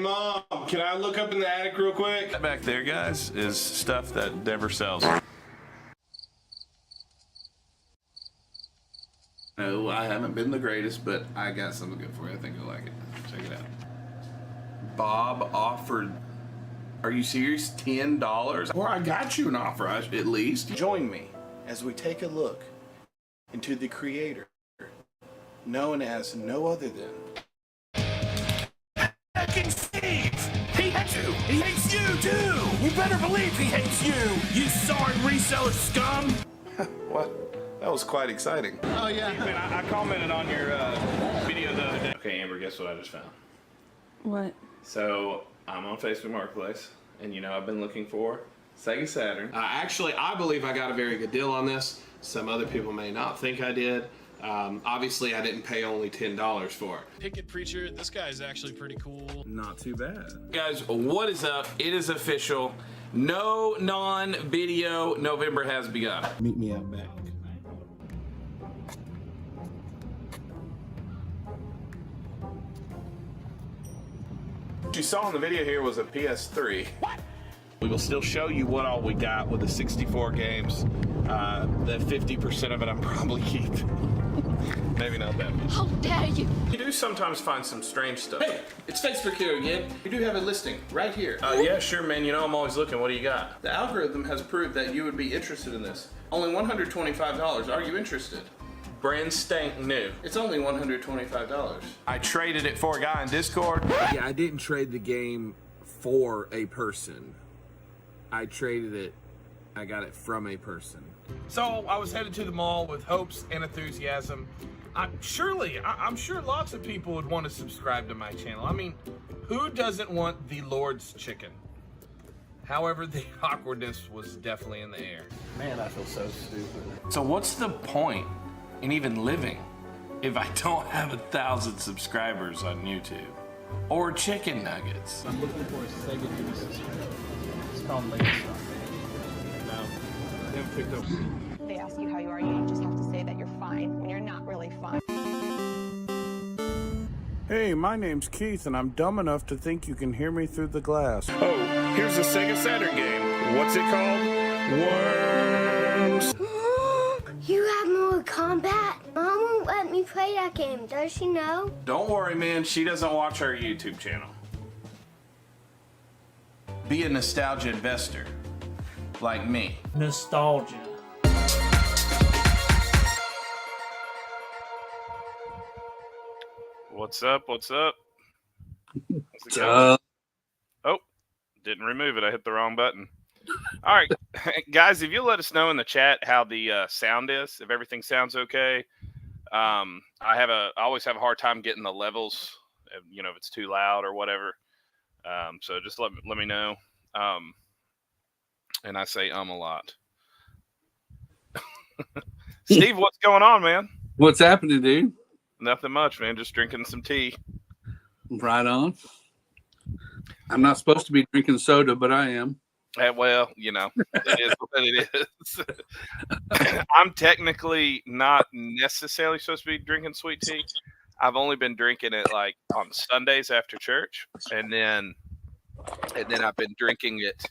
Mom, can I look up in the attic real quick? That back there, guys, is stuff that never sells. No, I haven't been the greatest, but I got something good for you. I think you'll like it. Check it out. Bob offered, are you serious? $10? Or I got you an offer, at least. Join me as we take a look into the creator, known as no other than Hacking Steve! He hates you! He hates you too! You better believe he hates you! You sorry reseller scum! What? That was quite exciting. Oh, yeah. I commented on your video the other day. Okay, Amber, guess what I just found? What? So, I'm on Facebook Marketplace, and I've been looking for Sega Saturn. Actually, I believe I got a very good deal on this. Some other people may not think I did. Obviously, I didn't pay only $10 for it. Picket Preacher, this guy is actually pretty cool. Not too bad. Guys, what is up? It is official. No non-video November has begun. Meet me out back. What you saw in the video here was a PS3. What? We will still show you what all we got with the 64 games. The 50% of it I'm probably keeping. Maybe not that much. How dare you! You do sometimes find some strange stuff. Hey, it's Facebook here again. We do have a listing right here. Yeah, sure, man. I'm always looking. What do you got? The algorithm has proved that you would be interested in this. Only $125. Are you interested? Brand stank new. It's only $125. I traded it for a guy in Discord. Yeah, I didn't trade the game for a person. I traded it, I got it from a person. So I was headed to the mall with hopes and enthusiasm. I'm sure lots of people would want to subscribe to my channel. I mean, who doesn't want the Lord's chicken? However, the awkwardness was definitely in the air. Man, I feel so stupid. So what's the point in even living if I don't have 1,000 subscribers on YouTube? Or chicken nuggets? I'm looking for a Sega Genesis. It's called Lady Star. No, they haven't picked up. They ask you how you are, you just have to say that you're fine when you're not really fine. Hey, my name's Keith, and I'm dumb enough to think you can hear me through the glass. Oh, here's a Sega Saturn game. What's it called? Worms. You have Mortal Kombat? Mom won't let me play that game. Does she know? Don't worry, man. She doesn't watch our YouTube channel. Be a nostalgia investor, like me. Nostalgia. What's up? What's up? Oh, didn't remove it. I hit the wrong button. All right, guys, if you'll let us know in the chat how the sound is, if everything sounds okay. I always have a hard time getting the levels, if it's too loud or whatever. So just let me know. And I say a lot. Steve, what's going on, man? What's happening, dude? Nothing much, man. Just drinking some tea. Right on. I'm not supposed to be drinking soda, but I am. Well, it is what it is. I'm technically not necessarily supposed to be drinking sweet tea. I've only been drinking it like on Sundays after church, and then I've been drinking it.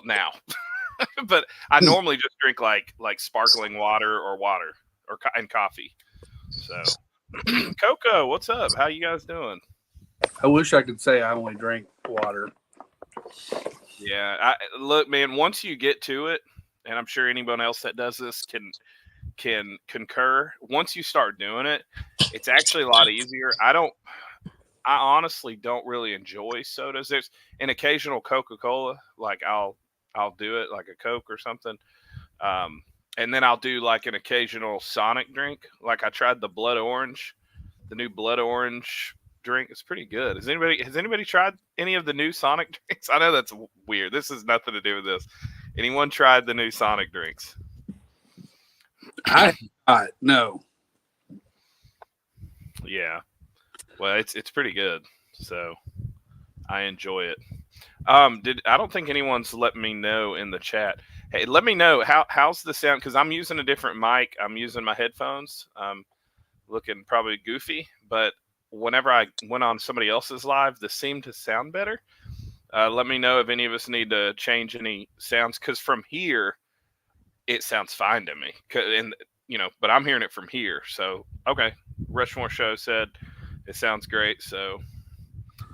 Now, but I normally just drink like sparkling water and coffee. So, Coco, what's up? How you guys doing? I wish I could say I only drink water. Yeah, look, man. Once you get to it, and I'm sure anyone else that does this can concur. Once you start doing it, it's actually a lot easier. I honestly don't really enjoy sodas. There's an occasional Coca-Cola, like I'll do it like a Coke or something. And then I'll do like an occasional Sonic drink. Like I tried the new Blood Orange drink. It's pretty good. Has anybody tried any of the new Sonic drinks? I know that's weird. This has nothing to do with this. Anyone tried the new Sonic drinks? No. Yeah. Well, it's pretty good. So I enjoy it. I don't think anyone's let me know in the chat. Hey, let me know how's the sound, because I'm using a different mic. I'm using my headphones. Looking probably goofy, but whenever I went on somebody else's live, this seemed to sound better. Let me know if any of us need to change any sounds, because from here, it sounds fine to me. And but I'm hearing it from here. So, okay. Rushmore Show said it sounds great. So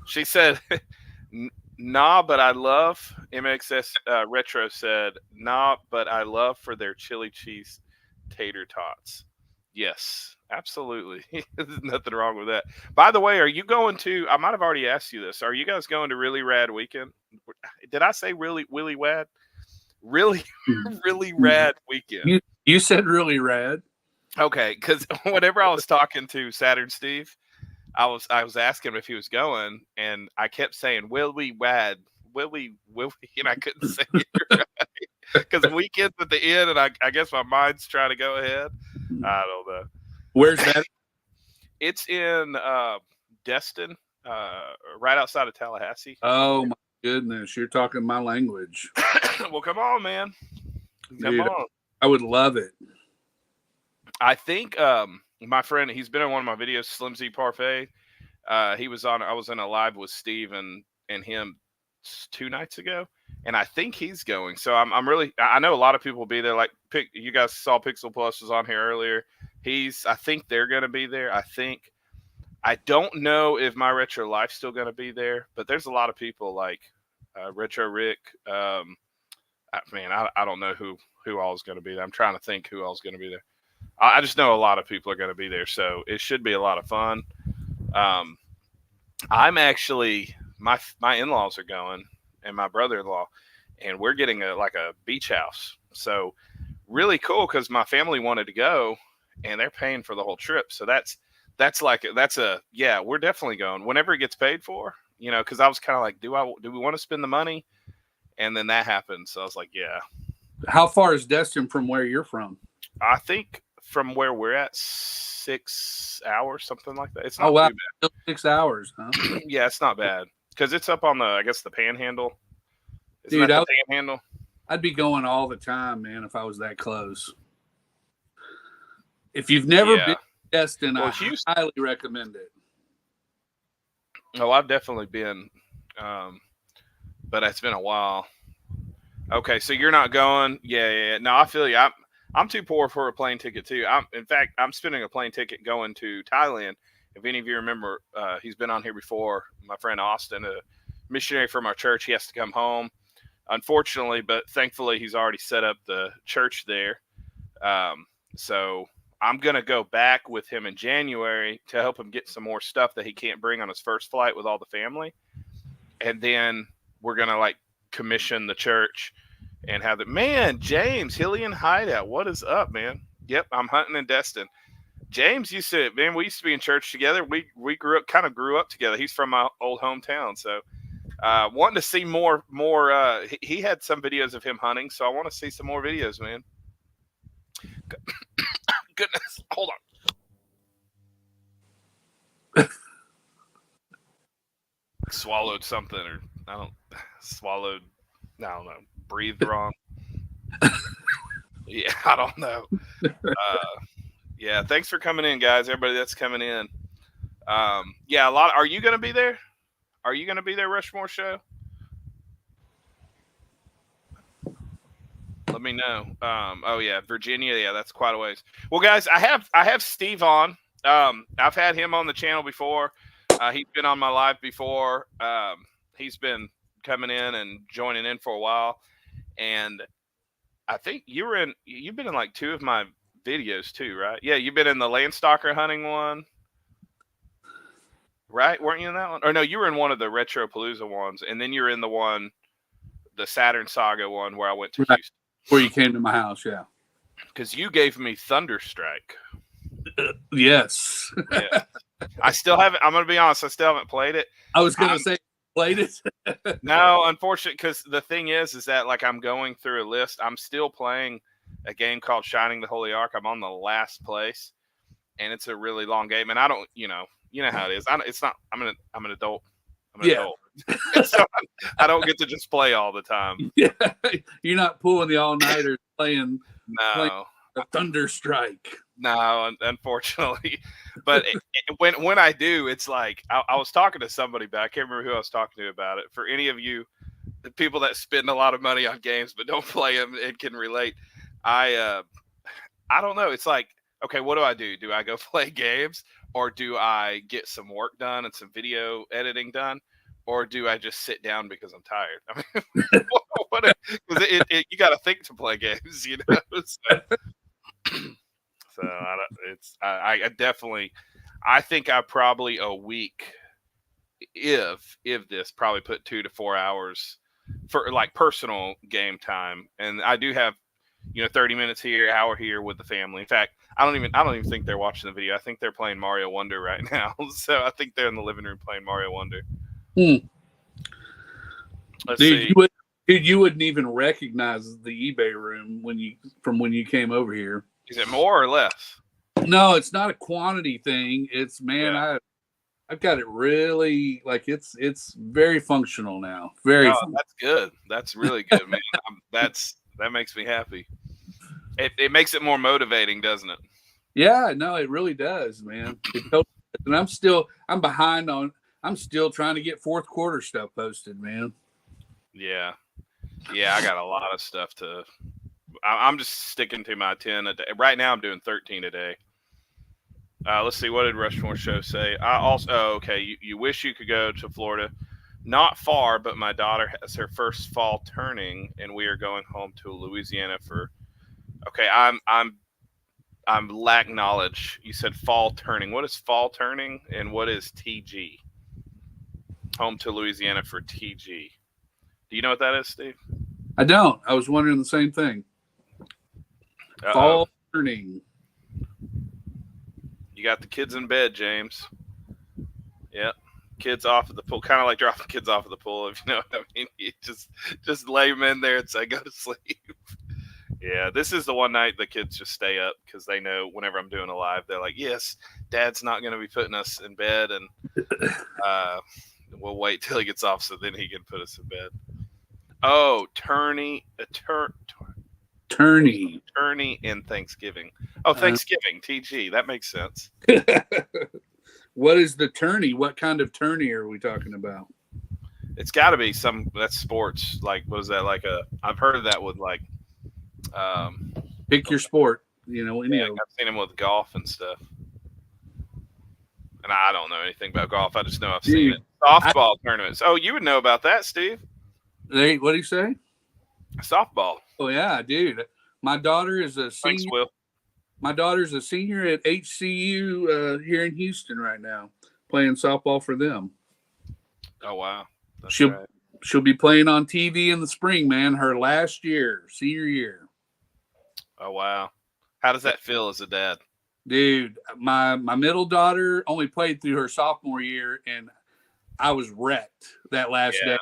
she said, nah, but I love MXS Retro said, nah, but I love for their chili cheese tater tots. Yes, absolutely. There's nothing wrong with that. By the way, are you going to, I might have already asked you this. Are you guys going to Really Rad Weekend? Did I say really rad? Really, really rad weekend. You said really rad. Okay, because whenever I was talking to Saturn Steve, I was asking him if he was going, and I kept saying Willie Rad, Willie, and I couldn't say it right because the weekend's at the end, and I guess my mind's trying to go ahead. I don't know. Where's that? It's in Destin, right outside of Tallahassee. Oh my goodness, you're talking my language. Well, come on, man. Come Dude, on. I would love it. I think my friend, he's been in one of my videos, Slimzy Parfait. He was on. I was in a live with Steve and him 2 nights ago, and I think he's going. So I'm really. I know a lot of people will be there. Like you guys saw Pixel Plus was on here earlier. I think they're going to be there. I don't know if My Retro Life's still going to be there, but there's a lot of people like Retro Rick. Man, I don't know who all is going to be there. I'm trying to think who all is going to be there. I just know a lot of people are going to be there, so it should be a lot of fun. I'm actually my in-laws are going, and my brother-in-law, and we're getting a beach house. So really cool because my family wanted to go, and they're paying for the whole trip. So that's we're definitely going whenever it gets paid for. Because I was kind of like, do we want to spend the money? And then that happened, so I was like, yeah. How far is Destin from where you're from? I think from where we're at, 6 hours, something like that. It's not too bad. 6 hours, huh? Yeah, it's not bad because it's up on the Panhandle. Dude, the Panhandle? I'd be going all the time, man, if I was that close. If you've never been to Destin, I highly recommend it. Oh, I've definitely been, but it's been a while. Okay, so you're not going? Yeah. No, I feel you. I'm too poor for a plane ticket too. In fact, I'm spending a plane ticket going to Thailand. If any of you remember, he's been on here before. My friend Austin, a missionary from our church, he has to come home, unfortunately, but thankfully he's already set up the church there. So I'm gonna go back with him in January to help him get some more stuff that he can't bring on his first flight with all the family, and then we're gonna commission the church and have it. Man, James, Hillian Hideout, what is up, man? Yep, I'm hunting in Destin. James used to, man, we used to be in church together. We grew up together. He's from my old hometown, so wanting to see more. He had some videos of him hunting, so I want to see some more videos, man. Goodness, hold on. Swallowed something, or I don't know. Breathed wrong. Yeah, I don't know. Yeah, thanks for coming in, guys. Everybody that's coming in. Yeah, a lot. Are you going to be there? Are you going to be there, Rushmore Show? Let me know. Oh yeah, Virginia. Yeah, that's quite a ways. Well, guys, I have Steve on. I've had him on the channel before. He's been on my live before. He's been coming in and joining in for a while. And I think you've been in 2 of my videos too, right? Yeah, you've been in the Landstalker hunting one, right? Weren't you in that one? Or no, you were in one of the Retropalooza ones, and then you're in the Saturn Saga one where I went to Houston. Where you came to my house, yeah. Because you gave me Thunderstrike. Yes. Yeah. I still haven't. I'm going to be honest. I still haven't played it. I was going to say played it. No, unfortunately, because the thing is that I'm going through a list. I'm still playing a game called Shining the Holy Ark. I'm on the last place, and it's a really long game. And I don't, you know how it is. It's not. I'm an adult. I'm an adult. So I don't get to just play all the time. Yeah, you're not pulling the all-nighters playing. No, a thunder strike. No, unfortunately. But when I do, it's like I was talking to somebody, but I can't remember who I was talking to about it. For any of you, the people that spend a lot of money on games but don't play them and can relate, I don't know. It's like, okay, what do? Do I go play games, or do I get some work done and some video editing done, or do I just sit down because I'm tired? I mean, because you got to think to play games, you know. So I definitely, I think I probably a week, if this, probably put 2 to 4 hours for like personal game time, and I do have 30 minutes here, hour here with the family. In fact, I don't even think they're watching the video. I think they're playing Mario Wonder right now. So I think they're in the living room playing Mario Wonder. Let's see. You wouldn't even recognize the eBay room when you came over here. Is it more or less? No, it's not a quantity thing. It's I've got it really, like, it's very functional now. That's good. That's really good, man. That makes me happy. It makes it more motivating, doesn't it? Yeah, no, it really does, man. And I'm still trying to get fourth quarter stuff posted, man. Yeah, I got a lot of stuff to. I'm just sticking to my 10 a day. Right now, I'm doing 13 a day. Let's see. What did Rushmore Show say? Okay. You wish you could go to Florida. Not far, but my daughter has her first fall turning, and we are going home to Louisiana for. Okay, I'm lack knowledge. You said fall turning. What is fall turning, and what is TG? Home to Louisiana for TG. Do you know what that is, Steve? I don't. I was wondering the same thing. Fall turning. You got the kids in bed, James. Yep. Kids off of the pool, kind of like dropping kids off of the pool, if you know what I mean. You just lay them in there and say, go to sleep. Yeah, this is the one night the kids just stay up because they know whenever I'm doing a live, they're like, yes, Dad's not going to be putting us in bed, and we'll wait till he gets off so then he can put us in bed. Oh, tourney in Thanksgiving. Oh, Thanksgiving, TG. That makes sense. What is the tourney? What kind of tourney are we talking about? It's got to be that's sports. Like, what is that? Like I've heard of that with like. Pick your sport. I've seen him with golf and stuff. And I don't know anything about golf. I just know I've seen it. Softball tournaments. Oh, you would know about that, Steve. What do you say? Softball. Oh yeah, dude. My daughter is a senior. Thanks, Will. My daughter's a senior at HCU here in Houston right now, playing softball for them. Oh wow. That's She'll be playing on TV in the spring, man. Her last year, senior year. Oh wow. How does that feel as a dad? Dude, my middle daughter only played through her sophomore year, and I was wrecked that last day.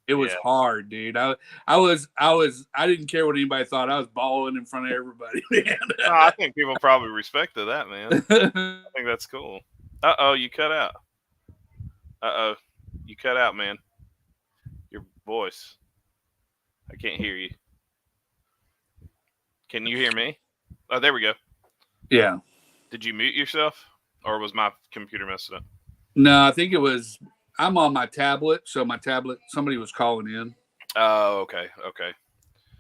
It was hard, dude. I didn't care what anybody thought. I was bawling in front of everybody, man. I think people probably respected that, man. I think that's cool. You cut out. You cut out, man. Your voice. I can't hear you. Can you hear me? Oh, there we go. Yeah. Did you mute yourself, or was my computer messing up? No, I think it was. I'm on my tablet, so my tablet. Somebody was calling in. Oh, okay.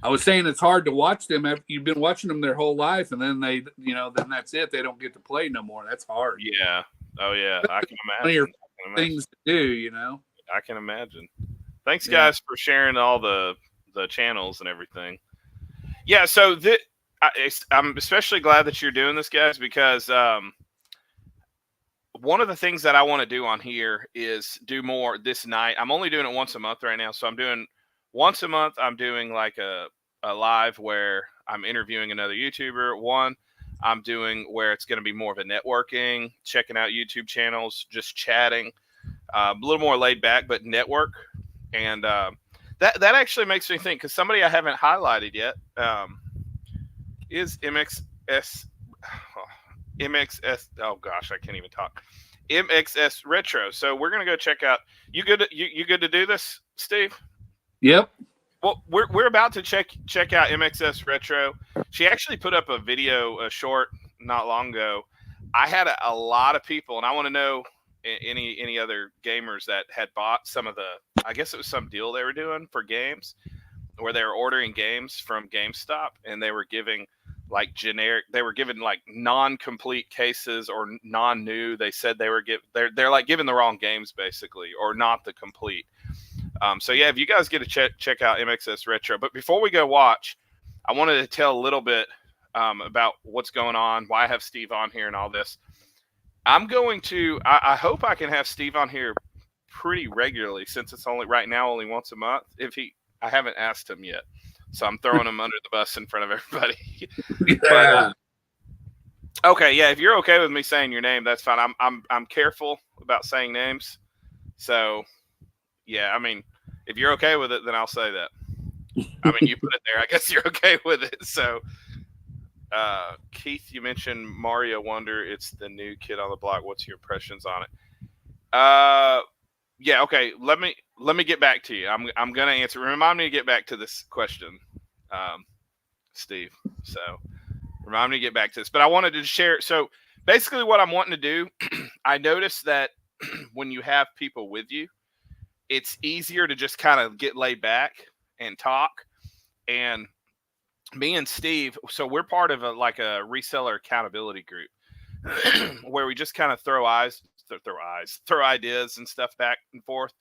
I was saying it's hard to watch them after you've been watching them their whole life, and then then that's it. They don't get to play no more. That's hard. Yeah. Oh, yeah. I can imagine. Things to do, I can imagine. Thanks, guys, for sharing all the channels and everything. Yeah. So I'm especially glad that you're doing this, guys, because one of the things that I want to do on here is do more this night. I'm only doing it once a month right now. So I'm doing once a month. I'm doing like a live where I'm interviewing another YouTuber. One I'm doing where it's going to be more of a networking, checking out YouTube channels, just chatting, a little more laid back, but network. And that actually makes me think, because somebody I haven't highlighted yet is MXS. Oh gosh, I can't even talk. MXS Retro. So we're gonna go check out. You good to do this, Steve? Yep. Well, we're about to check out MXS Retro. She actually put up a video, a short, not long ago. I had a lot of people, and I want to know any other gamers that had bought some of the. I guess it was some deal they were doing for games, where they were ordering games from GameStop, and they were giving like generic. They were giving like non-complete cases or non-new. They said they were they're like giving the wrong games basically, or not the complete. So yeah, if you guys get to check out MXS Retro. But before we go watch, I wanted to tell a little bit about what's going on, why I have Steve on here and all this. I'm going to, I hope I can have Steve on here pretty regularly, since it's only right now only once a month. I haven't asked him yet, so I'm throwing him under the bus in front of everybody. Yeah. But, okay, yeah, if you're okay with me saying your name, that's fine. I'm careful about saying names, so. Yeah, I mean, if you're okay with it, then I'll say that. I mean, you put it there. I guess you're okay with it. So, Keith, you mentioned Mario Wonder. It's the new kid on the block. What's your impressions on it? Yeah, okay. Let me get back to you. I'm gonna answer. Remind me to get back to this question, Steve. So, remind me to get back to this. But I wanted to share. So, basically, what I'm wanting to do, I noticed that when you have people with you, it's easier to just kind of get laid back and talk. And me and Steve, so we're part of a reseller accountability group where we just kind of throw ideas and stuff back and forth.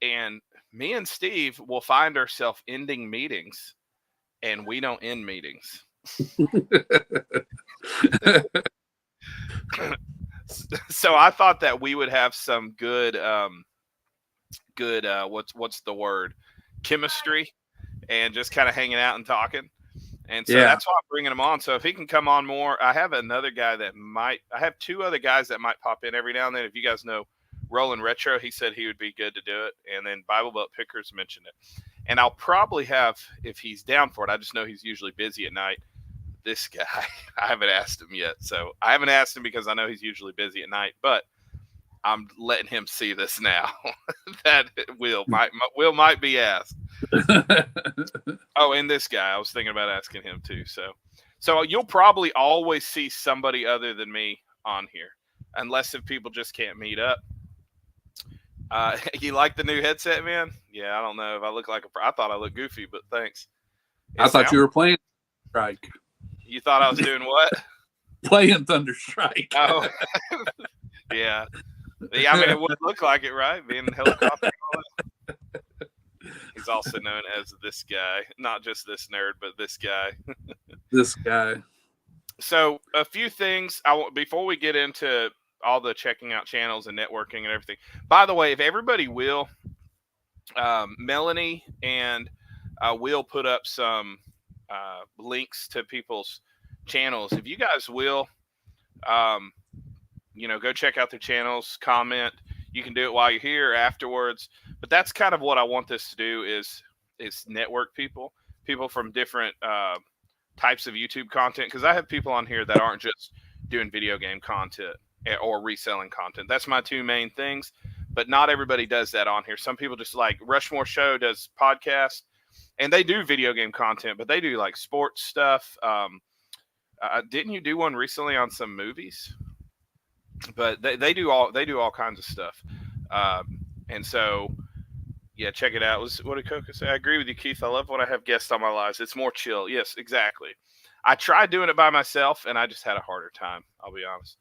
And me and Steve will find ourselves ending meetings, and we don't end meetings. So I thought that we would have some good what's the word, chemistry, and just kind of hanging out and talking. And so that's why I'm bringing him on. So if he can come on more, I have another guy I have two other guys that might pop in every now and then. If you guys know Roland Retro, he said he would be good to do it. And then Bible Belt Pickers mentioned it. And I'll probably have, if he's down for it, I just know he's usually busy at night. This guy, I haven't asked him yet. So I haven't asked him because I know he's usually busy at night, but I'm letting him see this now. That Will might be asked. Oh, and this guy, I was thinking about asking him too. So you'll probably always see somebody other than me on here, unless if people just can't meet up. You like the new headset, man? Yeah, I don't know if I look like I thought I looked goofy, but thanks. I thought you were playing Strike. You thought I was doing what? Playing Thunderstrike. Oh, yeah. Yeah, I mean, it would look like it, right? Being in helicopter and all that. He's also known as this guy. Not just this nerd, but this guy. This guy. So, a few things before we get into all the checking out channels and networking and everything. By the way, if everybody will, Melanie and will put up some links to people's channels. If you guys will, go check out their channels, comment. You can do it while you're here or afterwards. But that's kind of what I want this to do is network people from different types of YouTube content. Because I have people on here that aren't just doing video game content or reselling content. That's my two main things. But not everybody does that on here. Some people just like Rushmore Show does podcasts, and they do video game content, but they do like sports stuff. Didn't you do one recently on some movies? But they do all kinds of stuff, and so yeah, check it out. What did Coco say? I agree with you, Keith. I love when I have guests on my lives. It's more chill. Yes, exactly. I tried doing it by myself, and I just had a harder time. I'll be honest.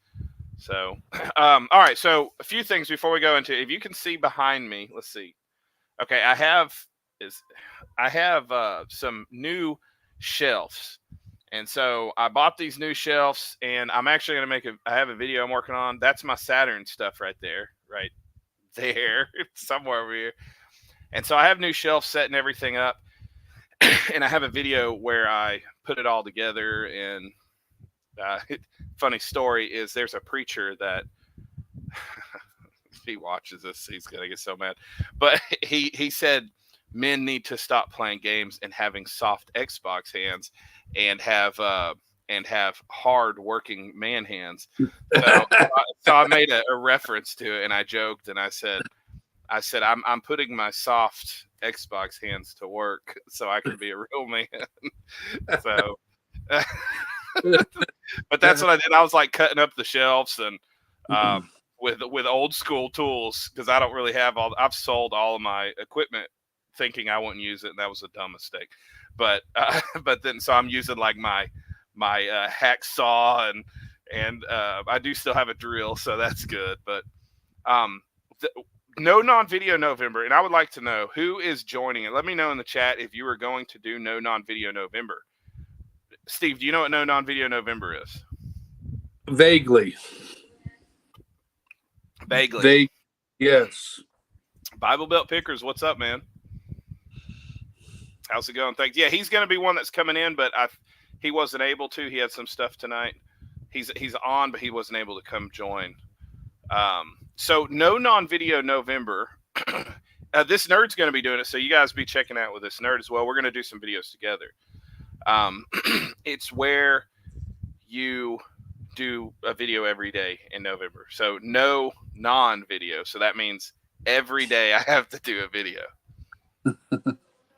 So, all right. So a few things before we go into. If you can see behind me, let's see. Okay, I have some new shelves. And so I bought these new shelves, and I'm actually going to I have a video I'm working on. That's my Saturn stuff right there, somewhere over here. And so I have new shelves set and everything up, and I have a video where I put it all together. And funny story is there's a preacher that if he watches this, he's going to get so mad. But he said men need to stop playing games and having soft Xbox hands and have hard working man hands. So I made a reference to it, and I joked and I said, I said, I'm putting my soft Xbox hands to work so I can be a real man. So, but that's what I did. I was like cutting up the shelves and with old school tools because I don't really have I've sold all of my equipment thinking I wouldn't use it, and that was a dumb mistake. But then so I'm using like my hacksaw and I do still have a drill, so that's good. But no non-video November, and I would like to know who is joining it. Let me know in the chat if you are going to do no non-video November. Steve, do you know what no non-video November is? Vaguely. Yes. Bible Belt Pickers, what's up, man? How's it going? Thanks. Yeah, he's going to be one that's coming in, but he wasn't able to. He had some stuff tonight. He's on, but he wasn't able to come join. So no non-video November. This nerd's going to be doing it, so you guys be checking out with this nerd as well. We're going to do some videos together. It's where you do a video every day in November. So no non-video. So that means every day I have to do a video.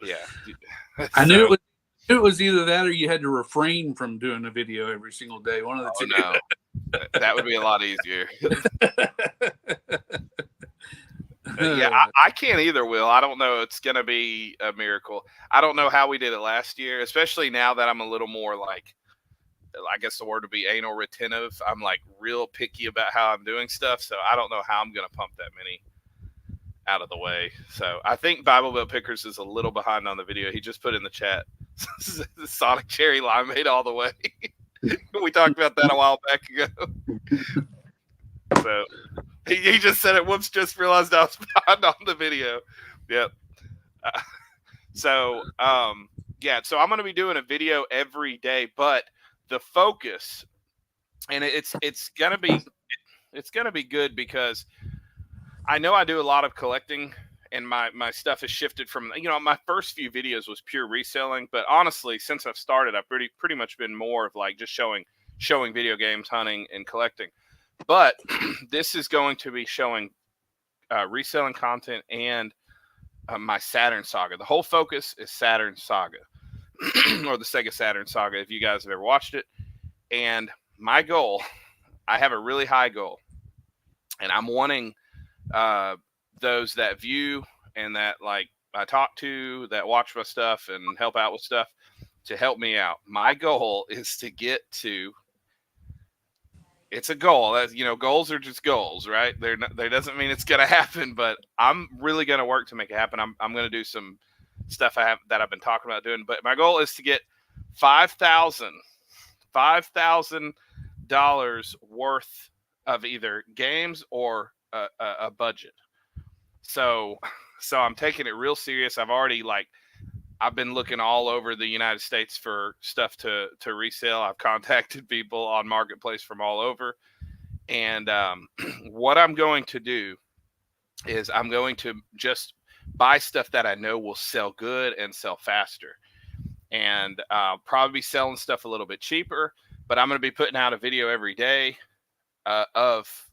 Yeah. I knew it was either that or you had to refrain from doing a video every single day. One of the two. No. That would be a lot easier. Yeah, I can't either, Will. I don't know. It's going to be a miracle. I don't know how we did it last year, especially now that I'm a little more like, I guess the word would be anal retentive. I'm like real picky about how I'm doing stuff. So I don't know how I'm going to pump that many out of the way. So I think Bible Belt Pickers is a little behind on the video. He just put in the chat, Sonic Cherry Limeade all the way. We talked about that a while back ago. So he just said it. Whoops, just realized I was behind on the video. Yep. So I'm going to be doing a video every day, but the focus, and it's going to be good because I know I do a lot of collecting, and my stuff has shifted from, my first few videos was pure reselling, but honestly, since I've started, I've pretty much been more of like just showing video games, hunting, and collecting. But this is going to be showing reselling content and my Saturn Saga. The whole focus is Saturn Saga or the Sega Saturn Saga, if you guys have ever watched it. And my goal, I have a really high goal, and I'm wanting those that view and that like I talk to, that watch my stuff and help out with stuff, to help me out. My goal is to get to, it's a goal. That's, goals are just goals, right? They doesn't mean it's going to happen, but I'm really going to work to make it happen. I'm going to do some stuff that I've been talking about doing, but my goal is to get $5,000 worth of either games or a budget. So I'm taking it real serious. I've been looking all over the United States for stuff to resell. I've contacted people on Marketplace from all over. And what I'm going to do is I'm going to just buy stuff that I know will sell good and sell faster. And probably be selling stuff a little bit cheaper, but I'm going to be putting out a video every day of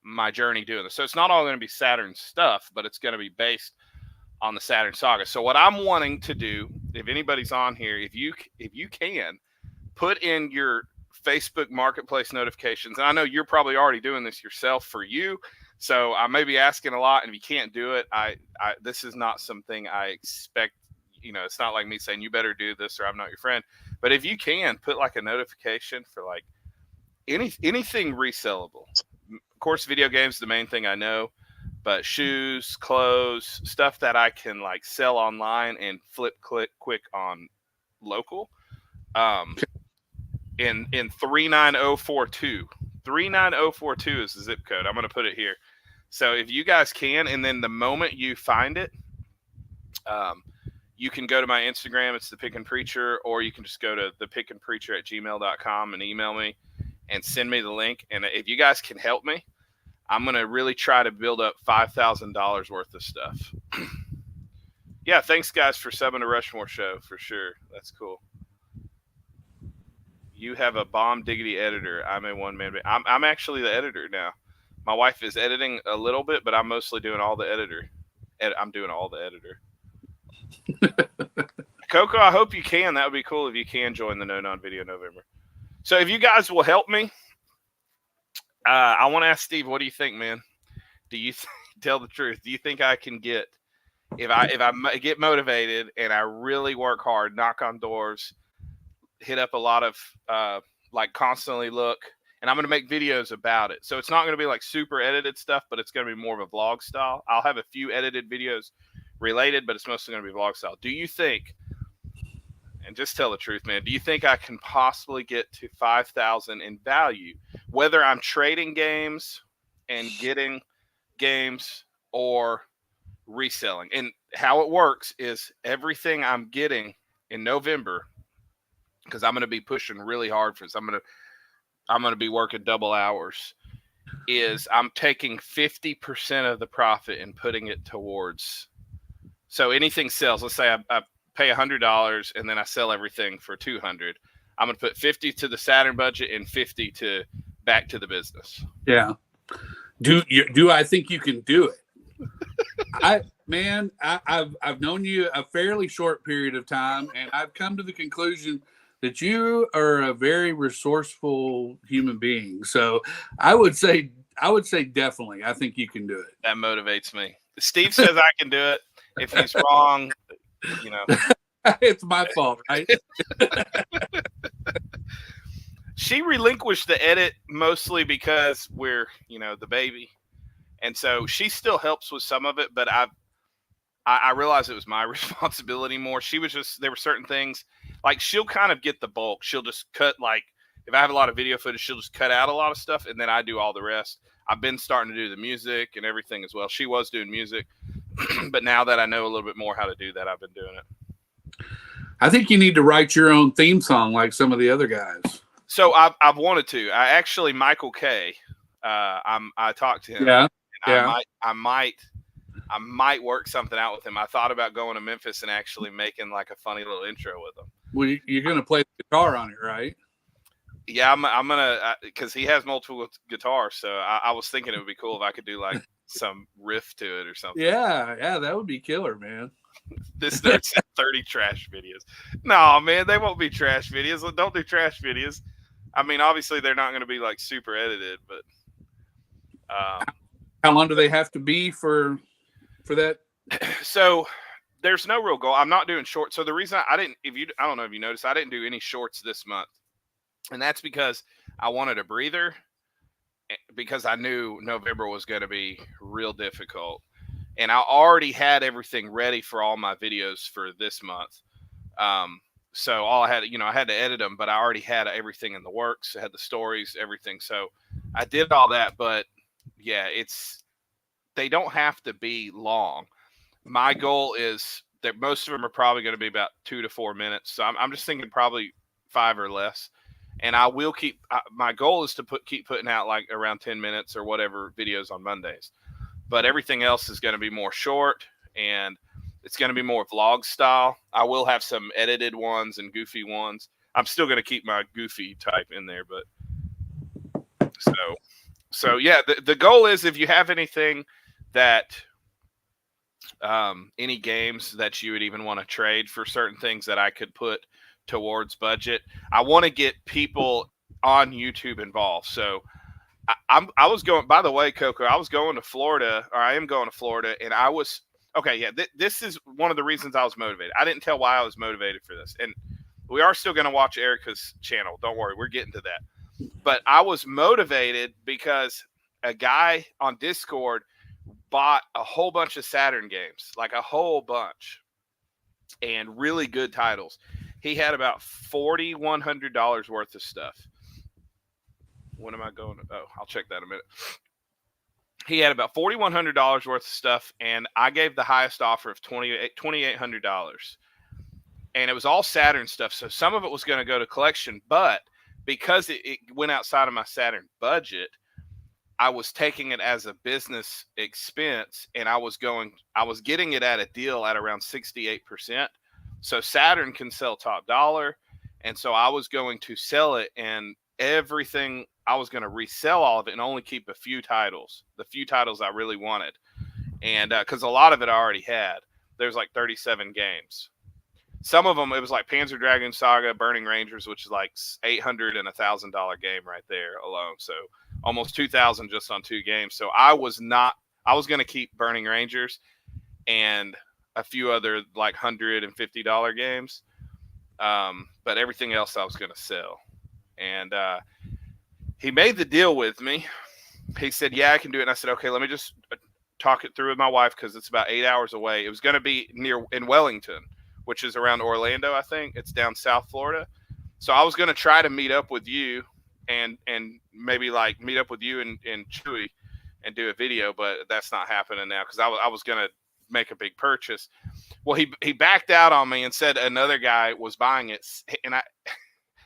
my journey doing this. So it's not all going to be Saturn stuff, but it's going to be based on the Saturn Saga. So what I'm wanting to do, if anybody's on here, if you can put in your Facebook Marketplace notifications, and I know you're probably already doing this yourself for you, so I may be asking a lot, and if you can't do it, this is not something I expect. It's not like me saying you better do this or I'm not your friend. But if you can put like a notification for like anything resellable. Of course, video games is the main thing I know, but shoes, clothes, stuff that I can like sell online and flip quick on local. In 39042. 39042 is the zip code. I'm going to put it here. So if you guys can, and then the moment you find it, you can go to my Instagram. It's The Pickin' Preacher, or you can just go to thepickinpreacher@gmail.com and email me and send me the link. And if you guys can help me, I'm going to really try to build up $5,000 worth of stuff. Yeah, thanks, guys, for subbing to Rushmore Show, for sure. That's cool. You have a bomb diggity editor. I'm a one-man band. I'm actually the editor now. My wife is editing a little bit, but I'm mostly doing all the editor I'm doing all the editor. Coco, I hope you can. That would be cool if you can join the No Non Video November. So if you guys will help me, I want to ask Steve, what do you think, man? Do you tell the truth? Do you think I can get, if I get motivated and I really work hard, knock on doors, hit up a lot of like constantly look, and I'm going to make videos about it. So it's not going to be like super edited stuff, but it's going to be more of a vlog style. I'll have a few edited videos related, but it's mostly going to be vlog style. Do you think, and just tell the truth, man, do you think I can possibly get to 5,000 in value, whether I'm trading games and getting games or reselling? And how it works is everything I'm getting in November, because I'm going to be pushing really hard for this, I'm going to be working double hours, is I'm taking 50% of the profit and putting it towards, so anything sells, let's say I pay $100 and then I sell everything for $200. I'm going to put 50 to the Saturn budget and 50 to back to the business. Yeah. Do I think you can do it? I've known you a fairly short period of time, and I've come to the conclusion that you are a very resourceful human being. So I would say definitely, I think you can do it. That motivates me. Steve says I can do it. If he's wrong, you know, it's my fault, right? She relinquished the edit mostly because we're, you know, the baby, and so she still helps with some of it. But I realized it was my responsibility more. She was just, there were certain things like she'll kind of get the bulk. She'll just cut, like if I have a lot of video footage, she'll just cut out a lot of stuff, and then I do all the rest. I've been starting to do the music and everything as well. She was doing music, but now that I know a little bit more how to do that, I've been doing it. I think you need to write your own theme song like some of the other guys. So I've wanted to. I actually, Michael K. I talked to him. Yeah. I might work something out with him. I thought about going to Memphis and actually making like a funny little intro with him. Well, you're going to play the guitar on it, right? Yeah, I'm gonna, because he has multiple guitars, so I was thinking it would be cool if I could do like some riff to it or something. Yeah, that would be killer, man. This starts at 30 trash videos. No, man, they won't be trash videos. Don't do trash videos. I mean, obviously they're not going to be like super edited, but how long do they have to be for that? So there's no real goal. I'm not doing shorts. So the reason I don't know if you noticed, I didn't do any shorts this month. And that's because I wanted a breather, because I knew November was going to be real difficult. And I already had everything ready for all my videos for this month. So all I had, I had to edit them, but I already had everything in the works. I had the stories, everything. So I did all that, but yeah, they don't have to be long. My goal is that most of them are probably going to be about 2 to 4 minutes. So I'm just thinking probably 5 or less. And I will my goal is to keep putting out like around 10 minutes or whatever videos on Mondays. But everything else is going to be more short, and it's going to be more vlog style. I will have some edited ones and goofy ones. I'm still going to keep my goofy type in there, but so yeah, the goal is, if you have anything that any games that you would even want to trade for certain things that I could put towards budget, I want to get people on YouTube involved. So I was going, by the way, Coco, I was going to Florida, or I am going to Florida, and I was, okay, yeah, this is one of the reasons I was motivated. I didn't tell why I was motivated for this. And we are still going to watch Erica's channel. Don't worry, we're getting to that. But I was motivated because a guy on Discord bought a whole bunch of Saturn games, like a whole bunch, and really good titles. He had about $4,100 worth of stuff. When am I going to? Oh, I'll check that in a minute. He had about $4,100 worth of stuff, and I gave the highest offer of $2,800. And it was all Saturn stuff, so some of it was going to go to collection, but because it went outside of my Saturn budget, I was taking it as a business expense, and I was getting it at a deal at around 68%. So Saturn can sell top dollar. And so I was going to sell it, and everything, I was going to resell all of it and only keep a few titles, the few titles I really wanted. and because a lot of it I already had. There's like 37 games. Some of them, it was like Panzer Dragoon Saga, Burning Rangers, which is like $800 and $1,000 game right there alone. So almost 2,000 just on 2 games. So I was going to keep Burning Rangers and a few other like $150 games. But everything else I was going to sell. And he made the deal with me. He said, yeah, I can do it. And I said, okay, let me just talk it through with my wife because it's about 8 hours away. It was going to be in Wellington, which is around Orlando, I think. It's down South Florida. So I was going to try to meet up with you and maybe like meet up with you and Chewy and do a video, but that's not happening now because I was going to make a big purchase. Well, he backed out on me and said another guy was buying it. And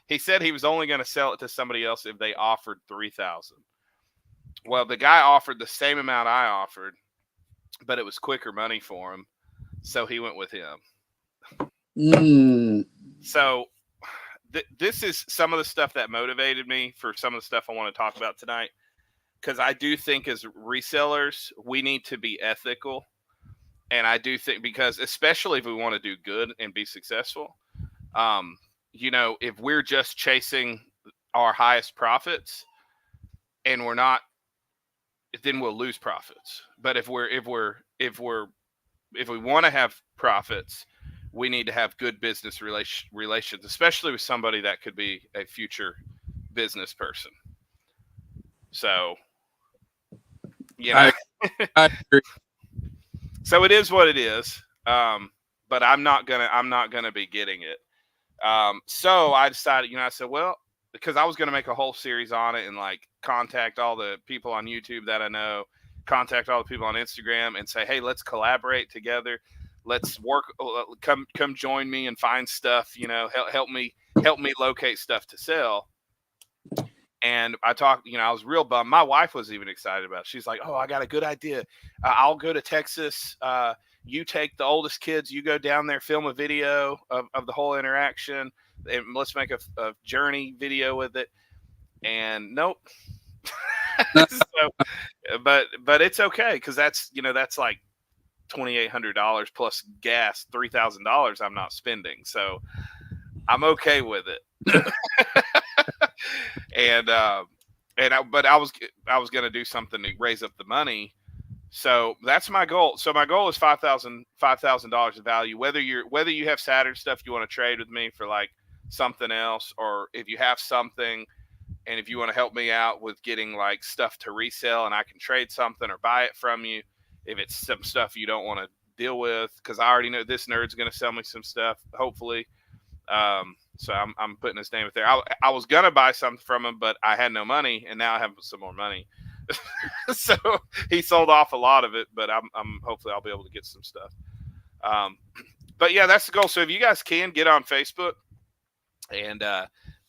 he said he was only going to sell it to somebody else if they offered $3,000. Well, the guy offered the same amount I offered, but it was quicker money for him. So he went with him. So this is some of the stuff that motivated me for some of the stuff I want to talk about tonight. Because I do think as resellers, we need to be ethical. And I do think because especially if we want to do good and be successful, if we're just chasing our highest profits and we're not, then we'll lose profits. But if we want to have profits, we need to have good business relations, especially with somebody that could be a future business person. So, I agree. So it is what it is. But I'm not gonna be getting it. So I decided, I said, well, because I was gonna make a whole series on it and like contact all the people on YouTube that I know, contact all the people on Instagram and say, hey, let's collaborate together. Let's work. Come join me and find stuff. Help me locate stuff to sell. And I talked. I was real bummed. My wife was even excited about it. She's like, "Oh, I got a good idea. I'll go to Texas. You take the oldest kids. You go down there, film a video of the whole interaction, and let's make a journey video with it." And nope. But it's okay because that's like $2,800 plus gas, $3,000 I'm not spending. So I'm okay with it. But I was going to do something to raise up the money. So that's my goal. So my goal is $5,000 of value. Whether you have Saturn stuff you want to trade with me for like something else, or if you have something and if you want to help me out with getting like stuff to resell and I can trade something or buy it from you, if it's some stuff you don't want to deal with, because I already know this nerd's going to sell me some stuff, hopefully. So I'm putting his name up there. I was going to buy something from him, but I had no money, and now I have some more money. So he sold off a lot of it, but I'm hopefully I'll be able to get some stuff. But yeah, that's the goal. So if you guys can get on Facebook and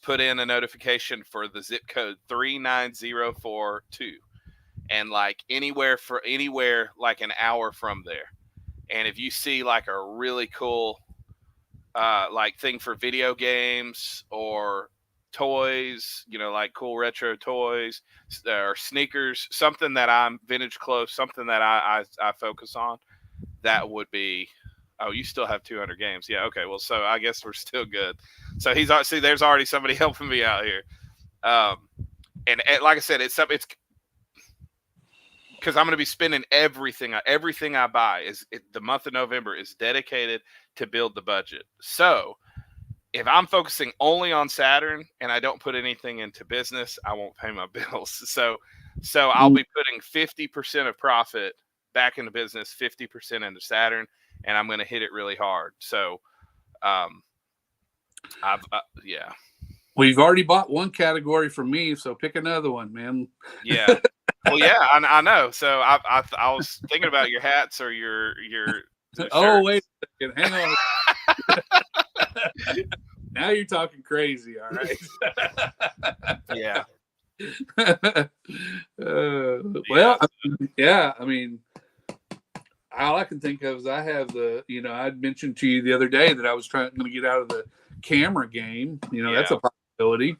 put in a notification for the zip code 39042 and like anywhere like an hour from there. And if you see like a really cool like thing for video games or toys, like cool retro toys or sneakers, something that I'm vintage clothes, something that I focus on, that would be, oh, you still have 200 games. Yeah. Okay. Well, so I guess we're still good. So there's already somebody helping me out here. And like I said, it's because I'm going to be spending everything I buy the month of November is dedicated to build the budget. So if I'm focusing only on Saturn and I don't put anything into business, I won't pay my bills. So I'll be putting 50% of profit back into business, 50% into Saturn, and I'm going to hit it really hard. So, yeah. Well, you've already bought one category from me, so pick another one, man. Yeah. Well, yeah, I know. So I was thinking about your hats or your oh, wait a second. Hang on. Now you're talking crazy, all right? Yeah. Well, I mean, all I can think of is I have I'd mentioned to you the other day that I was going to get out of the camera game. That's a possibility.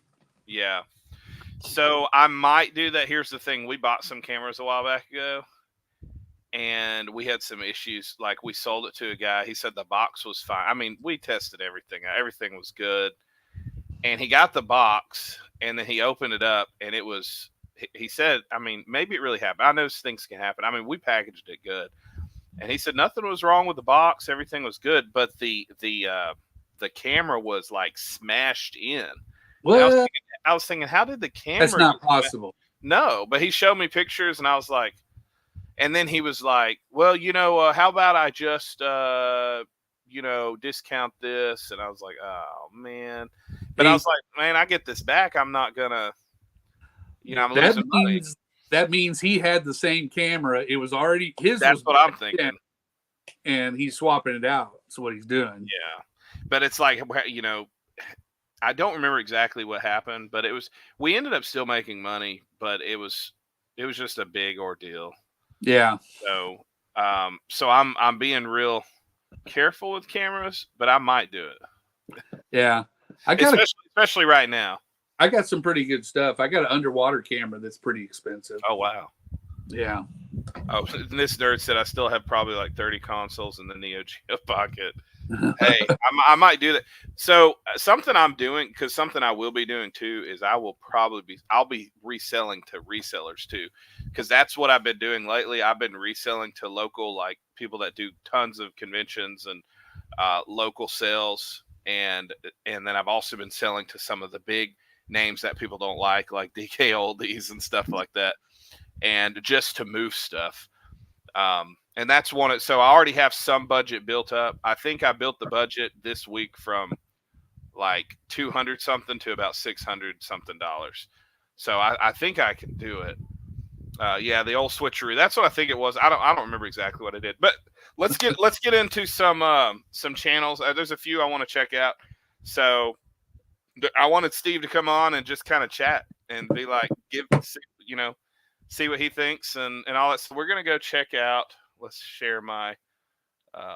Yeah. So I might do that. Here's the thing. We bought some cameras a while back ago, and we had some issues. Like, we sold it to a guy. He said the box was fine. I mean, we tested everything. Everything was good. And he got the box, and then he opened it up, and it was, he said, I mean, maybe it really happened. I know things can happen. I mean, we packaged it good. And he said nothing was wrong with the box. Everything was good. But the camera was like smashed in. What? I was thinking, how did the camera? That's not possible. No, but he showed me pictures, and I was like, and then he was like, well, how about I just, discount this? And I was like, oh, man. But I was like, man, I get this back. I'm not going to, I'm losing money. That means he had the same camera. It was already his. That's what I'm thinking. And he's swapping it out. That's what he's doing. Yeah. But it's like, I don't remember exactly what happened, but we ended up still making money, but it was just a big ordeal. Yeah. So I'm being real careful with cameras, but I might do it. Yeah. Especially right now. I got some pretty good stuff. I got an underwater camera that's pretty expensive. Oh, wow. Yeah. Oh, this nerd said I still have probably like 30 consoles in the Neo Geo Pocket. Hey, I might do that. So something I'm doing, because something I will be doing too, is I'll be reselling to resellers too, because that's what I've been doing lately. I've been reselling to local, like, people that do tons of conventions and local sales, and then I've also been selling to some of the big names that people don't like DK Oldies and stuff like that, and just to move stuff. And that's so I already have some budget built up. I think I built the budget this week from like 200 something to about 600 something dollars. So I think I can do it. Yeah, the old switcheroo. That's what I think it was. I don't remember exactly what I did, but let's get into some channels. There's a few I want to check out. So I wanted Steve to come on and just kind of chat and be like, see what he thinks and all that. So we're going to go check out, let's share my,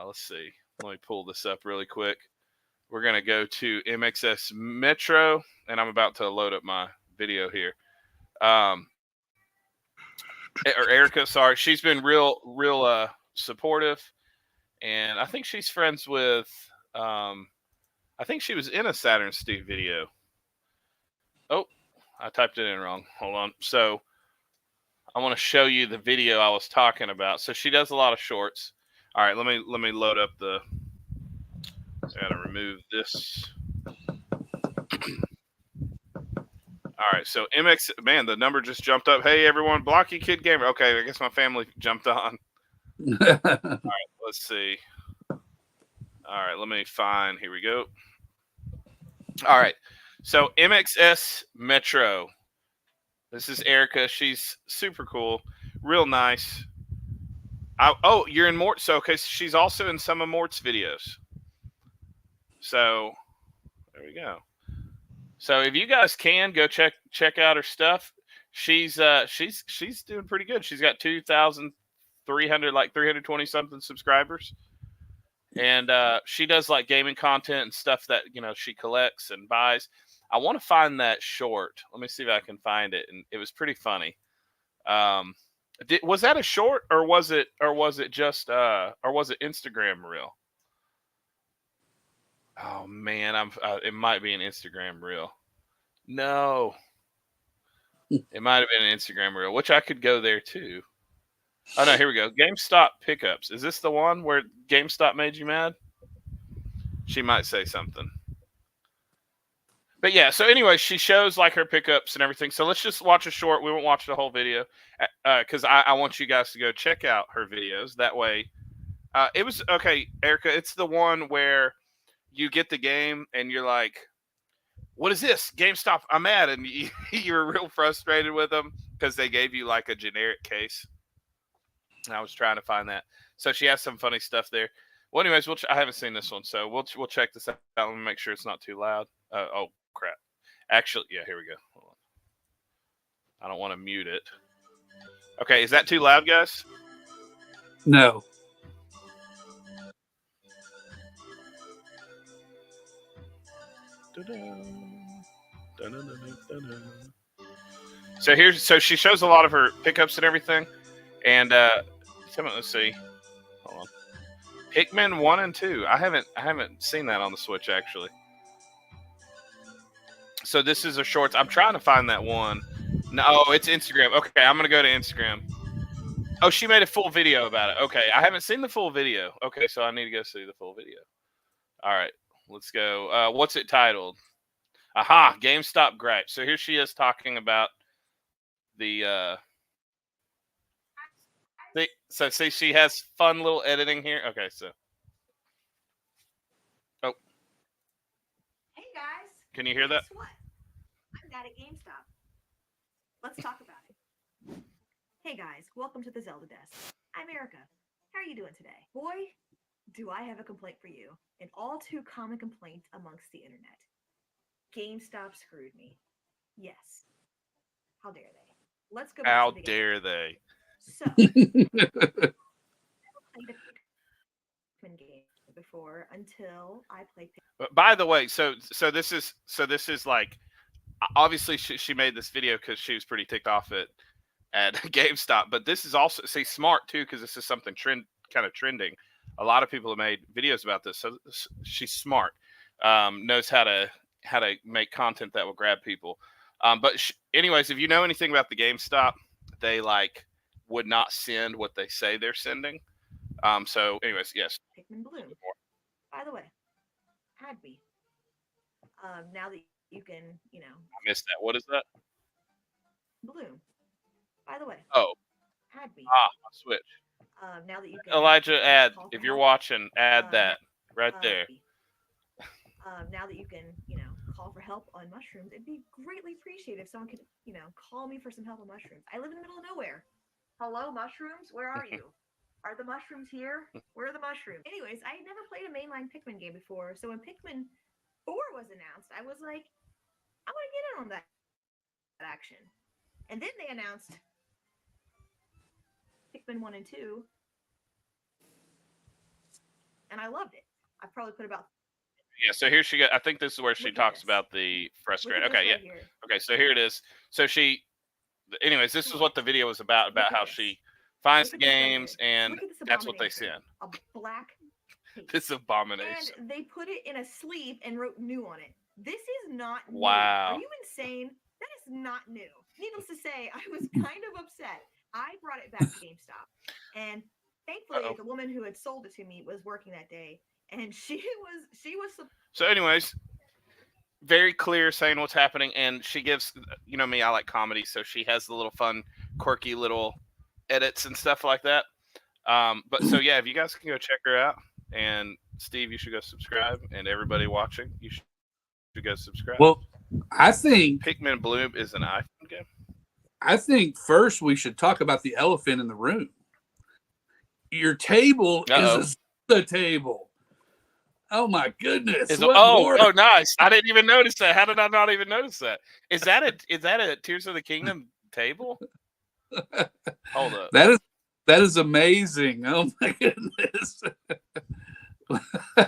let's see, let me pull this up really quick. We're going to go to MXS Metro, and I'm about to load up my video here. Or Erica, sorry. She's been real supportive, and I think she's friends with, I think she was in a Saturn Steve video. Oh, I typed it in wrong. Hold on. So I want to show you the video I was talking about. So she does a lot of shorts. All right, let me load up I gotta remove this. All right, so MX, man, the number just jumped up. Hey everyone, Blocky Kid Gamer. Okay, I guess my family jumped on. All right, let's see. All right, let me find. Here we go. All right, so MXS Metro. This is Erica. She's super cool, real nice. Oh, you're in Mort. So, okay, she's also in some of Mort's videos. So, there we go. So, if you guys can go check out her stuff, she's doing pretty good. She's got 2,300, like 320 something subscribers, and she does like gaming content and stuff that she collects and buys. I want to find that short. Let me see if I can find it. And it was pretty funny. Was that a short or was it just or was it Instagram reel? Oh man, it might be an Instagram reel. No. It might have been an Instagram reel, which I could go there too. Oh no, here we go. GameStop pickups. Is this the one where GameStop made you mad? She might say something. But yeah, so anyway, she shows like her pickups and everything. So let's just watch a short. We won't watch the whole video because I want you guys to go check out her videos. That way, it was okay, Erica. It's the one where you get the game and you're like, "What is this? GameStop? I'm mad," and you're real frustrated with them because they gave you like a generic case. And I was trying to find that. So she has some funny stuff there. Well, anyways, I haven't seen this one, so we'll check this out. Let me make sure it's not too loud. Oh crap! Actually, yeah, here we go. Hold on. I don't want to mute it. Okay, is that too loud, guys? No. So she shows a lot of her pickups and everything, and Let's see. Hold on. Pikmin 1 and 2. I haven't seen that on the Switch actually. So this is a shorts. I'm trying to find that one. No, it's Instagram. Okay, I'm gonna go to Instagram. Oh, she made a full video about it. Okay, I haven't seen the full video. Okay, so I need to go see the full video. All right, let's go. What's it titled? Aha, GameStop gripe. So here she is talking about the. See, she has fun little editing here. Okay, so. Oh. Hey guys. Can you hear that? Guess what? I'm at GameStop. Let's talk about it. Hey guys, welcome to the Zelda Desk. I'm Erica. How are you doing today? Boy, do I have a complaint for you. An all too common complaint amongst the internet. GameStop screwed me. Yes. How dare they? Let's go back How to the dare they? So, I never played a Pikmin game before until I played Pikmin. But by the way, so this is like, obviously she made this video because she was pretty ticked off at GameStop, but this is also smart too, because this is something kind of trending. A lot of people have made videos about this, so she's smart. Knows how to make content that will grab people. But anyways, if you know anything about the GameStop, they would not send what they say they're sending. So anyways, yes. Pikmin Bloom. By the way, add me. Now that you can, I missed that. What is that? Bloom. By the way. Oh. Add me. My Switch. Now that you can. Elijah, add. If you're watching, add that right there. Now that you can, call for help on mushrooms, it'd be greatly appreciated if someone could, call me for some help on mushrooms. I live in the middle of nowhere. Hello, mushrooms? Where are you? Are the mushrooms here? Where are the mushrooms? Anyways, I had never played a mainline Pikmin game before, so when Pikmin 4 was announced, I was like, I want to get in on that action. And then they announced Pikmin 1 and 2, and I loved it. I probably put about. Yeah, so here she got. I think this is where she talks about the frustration. Okay, yeah. Okay, so here it is. So anyways, this is what the video was about how she finds the games, and that's what they send. A black case. This abomination. And they put it in a sleeve and wrote new on it. This is not new. Wow. Are you insane? That is not new. Needless to say, I was kind of upset. I brought it back to GameStop. And thankfully, the woman who had sold it to me was working that day. And she was. So anyways, very clear saying what's happening. And she gives, me, I like comedy. So she has the little fun, quirky little edits and stuff like that. But so, yeah, if you guys can go check her out. And Steve, you should go subscribe. And everybody watching, you should go subscribe. Well, I think Pikmin Bloom is an iPhone game. I think first we should talk about the elephant in the room. Your table is a table. Oh my goodness! Oh, nice! I didn't even notice that. How did I not even notice that? Is that a Tears of the Kingdom table? Hold up. That is amazing. Oh my goodness!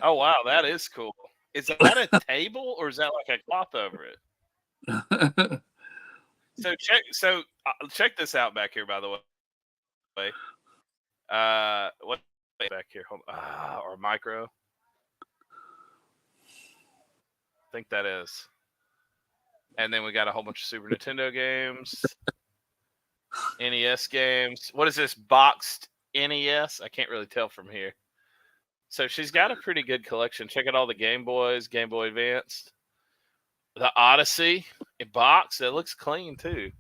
Oh wow, that is cool. Is that a table or is that like a cloth over it? Check this out back here. By the way, what back here? Or micro. I think that is. And then we got a whole bunch of Super Nintendo games, NES games. What is this, boxed NES? I can't really tell from here. So she's got a pretty good collection. Check out all the Game Boys, Game Boy Advanced, the Odyssey in box. It looks clean too.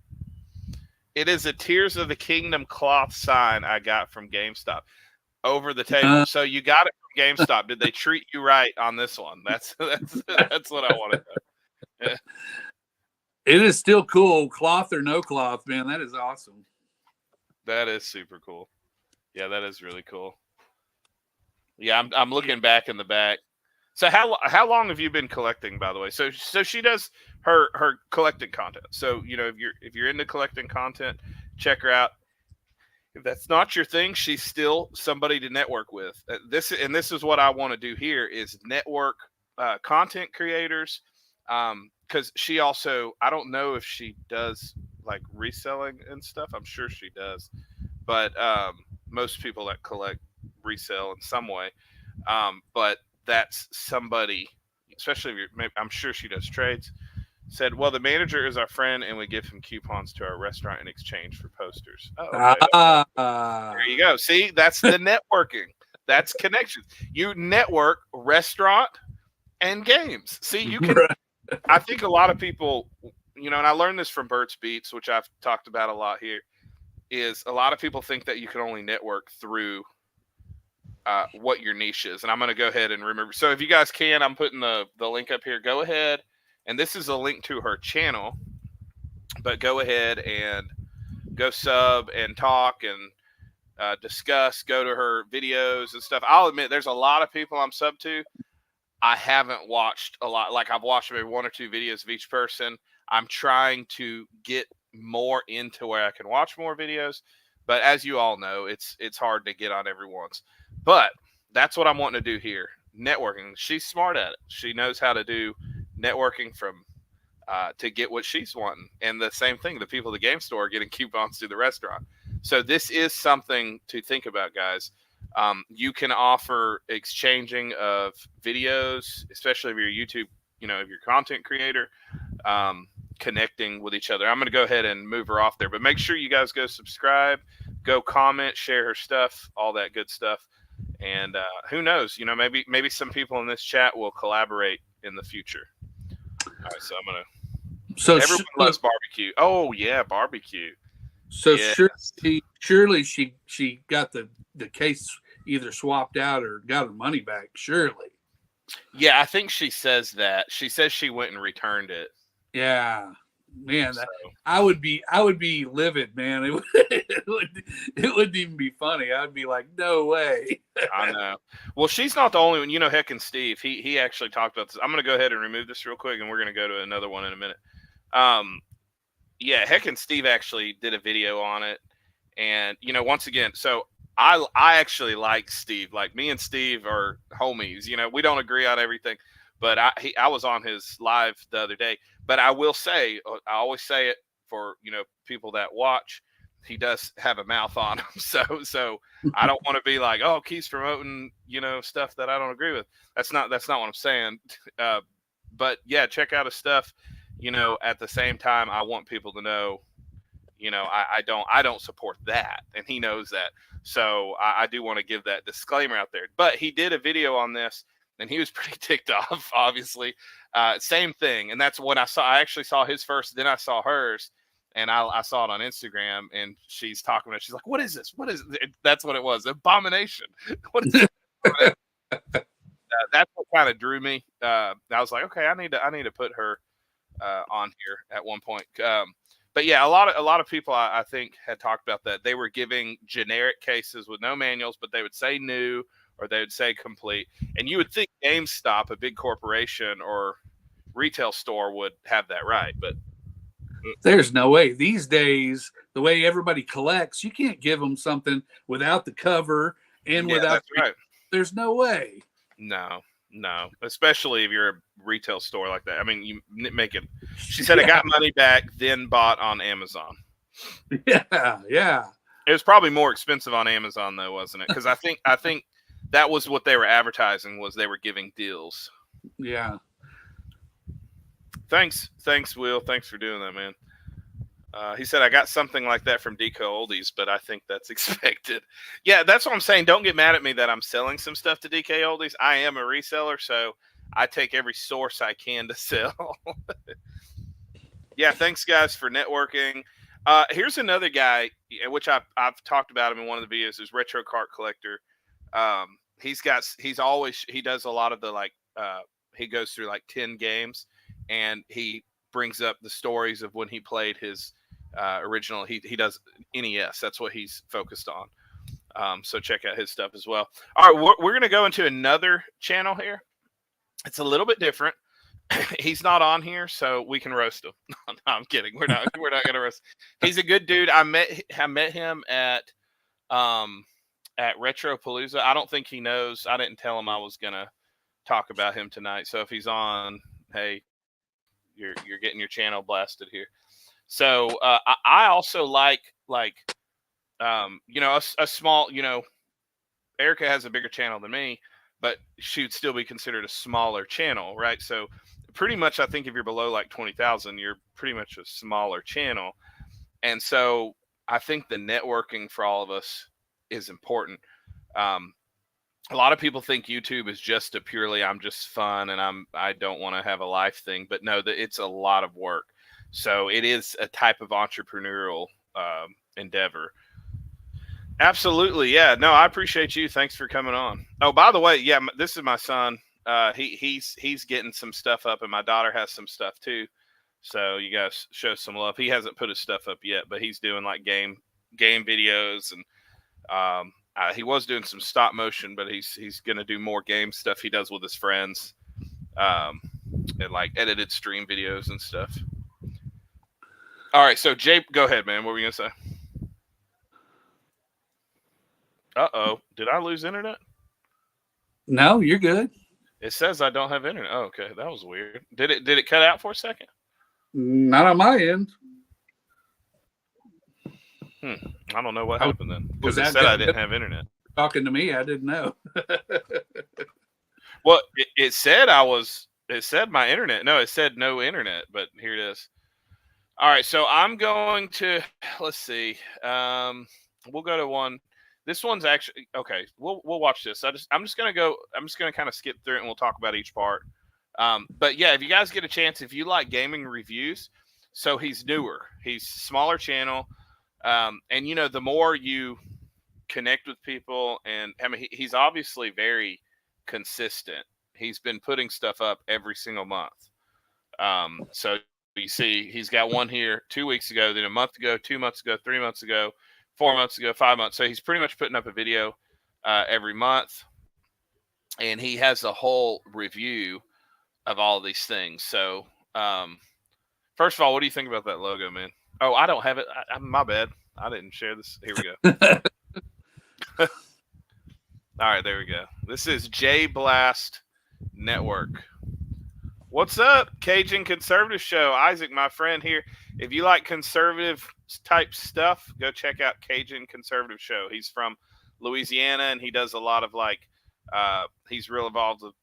It is a Tears of the Kingdom cloth sign I got from GameStop over the table. So you got it from GameStop. Did they treat you right on this one? That's what I want to know. Yeah. It is still cool, cloth or no cloth, man. That is awesome. That is super cool. Yeah, that is really cool. Yeah, I'm looking back in the back. So how long have you been collecting, by the way? So she does her collecting content. So if you're into collecting content, check her out. If that's not your thing, she's still somebody to network with. This is what I want to do here is network content creators. Because she also, I don't know if she does like reselling and stuff. I'm sure she does, but most people that collect resell in some way. But that's somebody, especially if you're, I'm sure she does trades, said, well, the manager is our friend and we give him coupons to our restaurant in exchange for posters. Oh, okay. There you go. See, that's the networking. That's connections. You network restaurant and games. See, you can, I think a lot of people, you know, and I learned this from Bert's Beats, which I've talked about a lot here, is a lot of people think that you can only network through what your niche is. And I'm going to go ahead and remember. So if you guys can, I'm putting the link up here. Go ahead. And this is a link to her channel. But go ahead and go sub and talk and discuss. Go to her videos and stuff. I'll admit there's a lot of people I'm sub to. I haven't watched a lot. Like I've watched maybe 1 or 2 videos of each person. I'm trying to get more into where I can watch more videos. But as you all know, it's hard to get on everyone's. But that's what I'm wanting to do here. Networking. She's smart at it. She knows how to do networking from to get what she's wanting. And the same thing, the people at the game store are getting coupons to the restaurant. So this is something to think about, guys. You can offer exchanging of videos, especially if you're a YouTube, you know, if you're a content creator, connecting with each other. I'm going to go ahead and move her off there, but make sure you guys go subscribe, go comment, share her stuff, all that good stuff. And who knows, you know, maybe some people in this chat will collaborate in the future. All right, so I'm going to, so everyone loves barbecue. Oh yeah, barbecue. So yes. surely she got the case either swapped out or got her money back. Surely. Yeah, I think she says that. She says she went and returned it. Yeah, man, so. I would be livid, man. It wouldn't even be funny. I'd be like, no way. I know. Well, she's not the only one. You know, Heck and Steve. He actually talked about this. I'm going to go ahead and remove this real quick, and we're going to go to another one in a minute. Yeah, Heck and Steve actually did a video on it, and you know, once again, so I actually like Steve. Like me and Steve are homies. You know, we don't agree on everything, but I was on his live the other day. But I will say, I always say it for, you know, people that watch, he does have a mouth on him. So I don't want to be like, oh, Keith's promoting, you know, stuff that I don't agree with. That's not what I'm saying. But yeah, check out his stuff. You know, at the same time, I want people to know, you know, I don't support that, and he knows that. So I do want to give that disclaimer out there. But he did a video on this, and he was pretty ticked off, obviously. Same thing. And that's what I saw. I actually saw his first, then I saw hers, and I saw it on Instagram, and she's talking about it. She's like, what is this? What is it? That's what it was. Abomination. What is it? That's what kind of drew me. I was like, okay, I need to put her on here at one point. But yeah, a lot of people I think had talked about that. They were giving generic cases with no manuals, but they would say new or they would say complete. And you would think GameStop, a big corporation or retail store, would have that right, but there's no way. These days, the way everybody collects, you can't give them something without the cover and without. Right. There's no way. No, especially if you're a retail store like that. I mean, you make it. She said, I got money back, then bought on Amazon. Yeah. It was probably more expensive on Amazon though, wasn't it? Because I think that was what they were advertising, was they were giving deals. Yeah. Thanks, Will. Thanks for doing that, man. He said, I got something like that from Deco Oldies, but I think that's expected. Yeah, that's what I'm saying. Don't get mad at me that I'm selling some stuff to DK Oldies. I am a reseller, so I take every source I can to sell. Yeah, thanks, guys, for networking. Here's another guy, which I've talked about him in one of the videos, is Retro Cart Collector. He does a lot of the, he goes through 10 games, and he brings up the stories of when he played his original. He does NES. That's what he's focused on. So check out his stuff as well. All right, we're going to go into another channel here. It's a little bit different. He's not on here, so we can roast him. No, I'm kidding. We're not going to roast. He's a good dude. I met him at Retropalooza. I don't think he knows. I didn't tell him I was going to talk about him tonight. So if he's on, hey, you're getting your channel blasted here. So I also like you know, a small, you know, Erica has a bigger channel than me, but she would still be considered a smaller channel, right? So pretty much, I think if you're below like 20,000, you're pretty much a smaller channel. And so I think the networking for all of us is important. A lot of people think YouTube is just a purely I'm just fun and I don't want to have a life thing, but no, it's a lot of work. So it is a type of entrepreneurial endeavor. Absolutely, yeah. No, I appreciate you. Thanks for coming on. Oh, by the way, yeah, this is my son. He's getting some stuff up, and my daughter has some stuff too. So you guys show some love. He hasn't put his stuff up yet, but he's doing like game videos, and he was doing some stop motion, but he's gonna do more game stuff he does with his friends, and like edited stream videos and stuff. All right, so Jay, go ahead, man. What were you gonna say? Uh-oh, did I lose internet? No, you're good. It says I don't have internet. Oh, okay, that was weird. Did it cut out for a second? Not on my end. I don't know what happened then, because it said I didn't have internet. Talking to me, I didn't know. Well, it said it said my internet. No, it said no internet, but here it is. All right, so I'm going to, let's see. We'll go to one. This one's actually okay. We'll watch this. I'm just gonna kind of skip through it and we'll talk about each part. But yeah, if you guys get a chance, if you like gaming reviews, so he's newer, he's smaller channel, and you know, the more you connect with people, and I mean, he's obviously very consistent. He's been putting stuff up every single month. So you see, he's got one here 2 weeks ago, then a month ago, 2 months ago, 3 months ago, 4 months ago, 5 months. So he's pretty much putting up a video every month, and he has a whole review of all these things. So first of all, what do you think about that logo, man? Oh, I don't have it. My bad. I didn't share this. Here we go. All right, there we go. This is J Blast Network. What's up, Cajun Conservative Show? Isaac, my friend here. If you like conservative type stuff, go check out Cajun Conservative Show. He's from Louisiana, and he does a lot of like, he's real involved with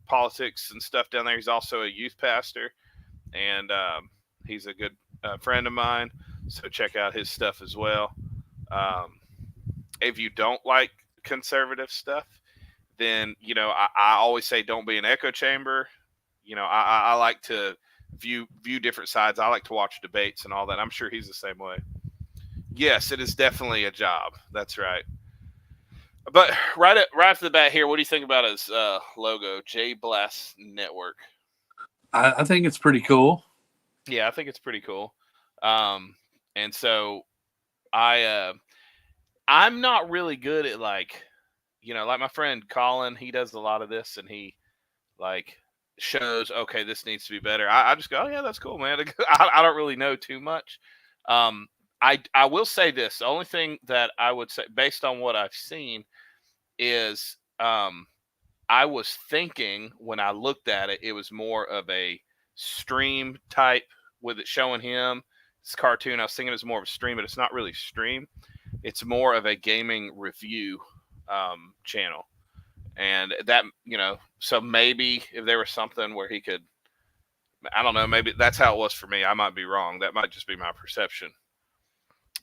politics and stuff down there. He's also a youth pastor, and he's a good friend of mine. So check out his stuff as well. If you don't like conservative stuff, then, you know, I always say don't be an echo chamber. You know, I like to view different sides. I like to watch debates and all that. I'm sure he's the same way. Yes, it is definitely a job. That's right. But right off the bat here, what do you think about his logo, J Blast Network? I think it's pretty cool. Yeah, I think it's pretty cool. And so I'm not really good at, like, you know, like my friend Colin, he does a lot of this, and he like shows, okay, this needs to be better. I just go, oh yeah, that's cool, man. I don't really know too much. I will say this. The only thing that I would say, based on what I've seen, is I was thinking when I looked at it, it was more of a stream type with it showing him. It's cartoon. I was thinking it was more of a stream, but it's not really stream. It's more of a gaming review channel. And that, you know, so maybe if there was something where he could, I don't know, maybe that's how it was for me. I might be wrong. That might just be my perception.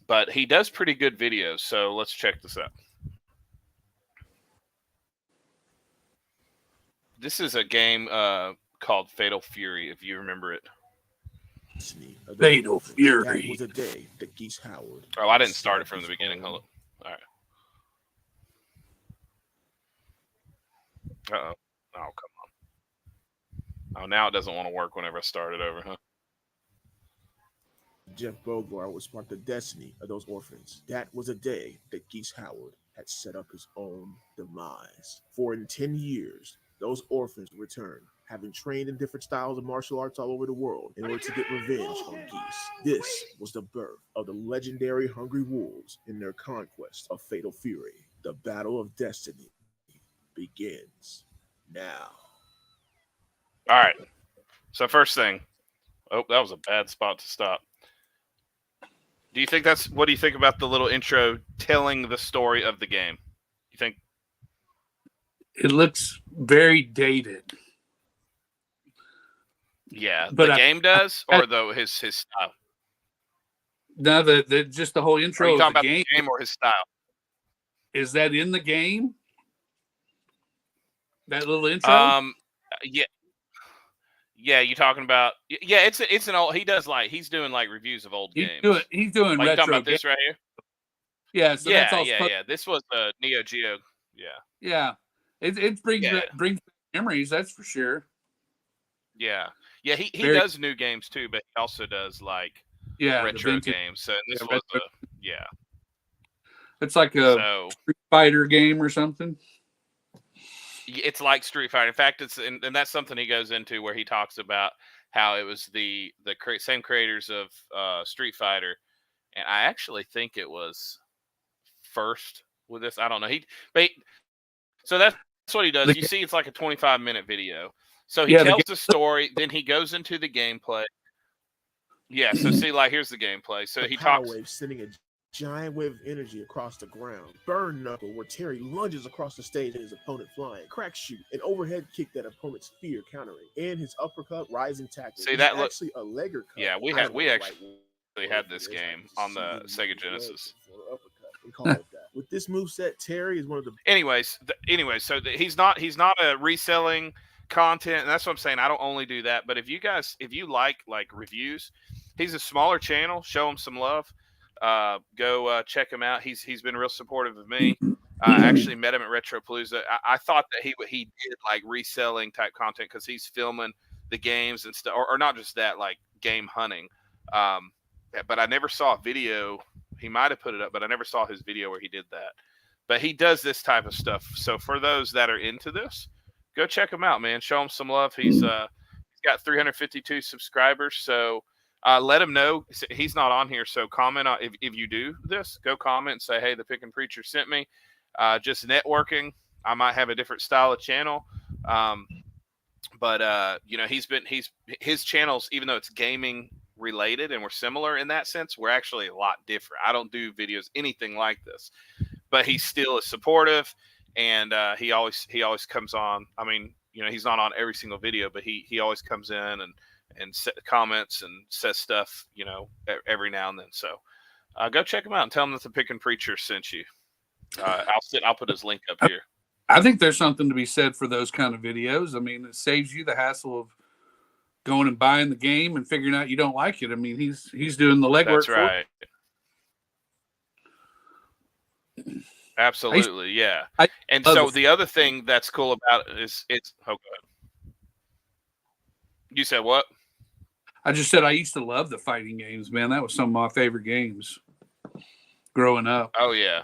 But he does pretty good videos. So let's check this out. This is a game called Fatal Fury, if you remember it. Fatal Fury. That was a day that Geese Howard. Oh, I didn't start it from the beginning. Hold on. All right. Uh-oh. Oh, come on. Oh, now it doesn't want to work whenever I start it over, huh? Jeff Bogart would spark the destiny of those orphans. That was a day that Geese Howard had set up his own demise. For in 10 years, those orphans returned, having trained in different styles of martial arts all over the world in order to get revenge on Geese. This was the birth of the legendary Hungry Wolves in their conquest of Fatal Fury. The Battle of Destiny begins now. All right. So first thing. Oh, that was a bad spot to stop. Do you think that's what do you think about the little intro telling the story of the game? You think It looks very dated. Yeah, But the game does, or though his style? No, just the whole intro Are you of talking the about game. the game or his style? Is that in the game? That little intro? Yeah. Yeah, you talking about? Yeah, it's an old. He does he's doing reviews of old games. He's doing like, retro. You talking about this right here? Yeah, so that's all. Yeah. This was the Neo Geo. Yeah. Yeah, it brings memories. That's for sure. Yeah. He does new games too, but he also does retro games. So this was It's like a Street Fighter game or something. It's like Street Fighter. In fact, and that's something he goes into where he talks about how it was the same creators of Street Fighter, and I actually think it was first with this. I don't know. So that's what he does. You see, it's like a 25-minute video. So he tells the story, then he goes into the gameplay. Yeah. So see, here's the gameplay. So he talks. Wave sending a giant wave of energy across the ground. Burn knuckle, where Terry lunges across the stage and his opponent flying. Crack shoot, an overhead kick that opponent's fear countering, and his uppercut rising tackle. See that looks actually a legger cut. Yeah, we actually had this game on the Sega Genesis. With this moveset, Terry is one of the. Anyways, so he's not a reselling content, and that's what I'm saying. I don't only do that, but if you like reviews, he's a smaller channel. Show him some love. Go check him out. He's been real supportive of me. I actually met him at Retropalooza. I thought that he did reselling type content because he's filming the games and stuff, or not just that, game hunting. But I never saw a video. He might have put it up, but I never saw his video where he did that. But he does this type of stuff. So for those that are into this, go check him out, man. Show him some love. He's got 352 subscribers. So let him know he's not on here. So comment on if you do this, go comment and say, hey, the Pickin' Preacher sent me. Just networking. I might have a different style of channel. But his channels, even though it's gaming related and we're similar in that sense, we're actually a lot different. I don't do videos anything like this, but he still is supportive, and he always comes on. I mean, he's not on every single video, but he always comes in and comments and says stuff, every now and then. So go check him out and tell him that the Pickin' Preacher sent you. I'll put his link up here. I think there's something to be said for those kind of videos. I mean, it saves you the hassle of going and buying the game and figuring out you don't like it. I mean, he's doing the legwork. That's right. Absolutely, yeah. And so the other thing that's cool about it is it's. Oh, go ahead. You said what? I just said I used to love the fighting games, man. That was some of my favorite games growing up. Oh yeah,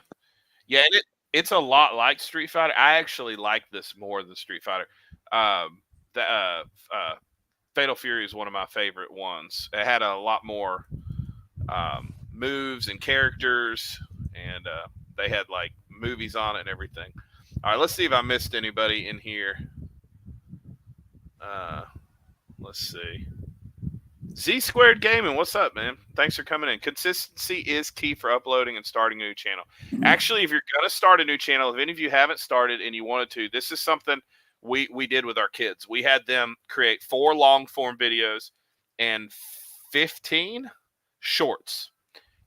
yeah. And it's a lot like Street Fighter. I actually like this more than Street Fighter. Fatal Fury is one of my favorite ones. It had a lot more moves and characters, and they had movies on it and everything. All right, let's see if I missed anybody in here. Let's see. Z Squared Gaming, what's up, man? Thanks for coming in. Consistency is key for uploading and starting a new channel. Actually, if you're going to start a new channel, if any of you haven't started and you wanted to, this is something we did with our kids. We had them create 4 long form videos and 15 shorts,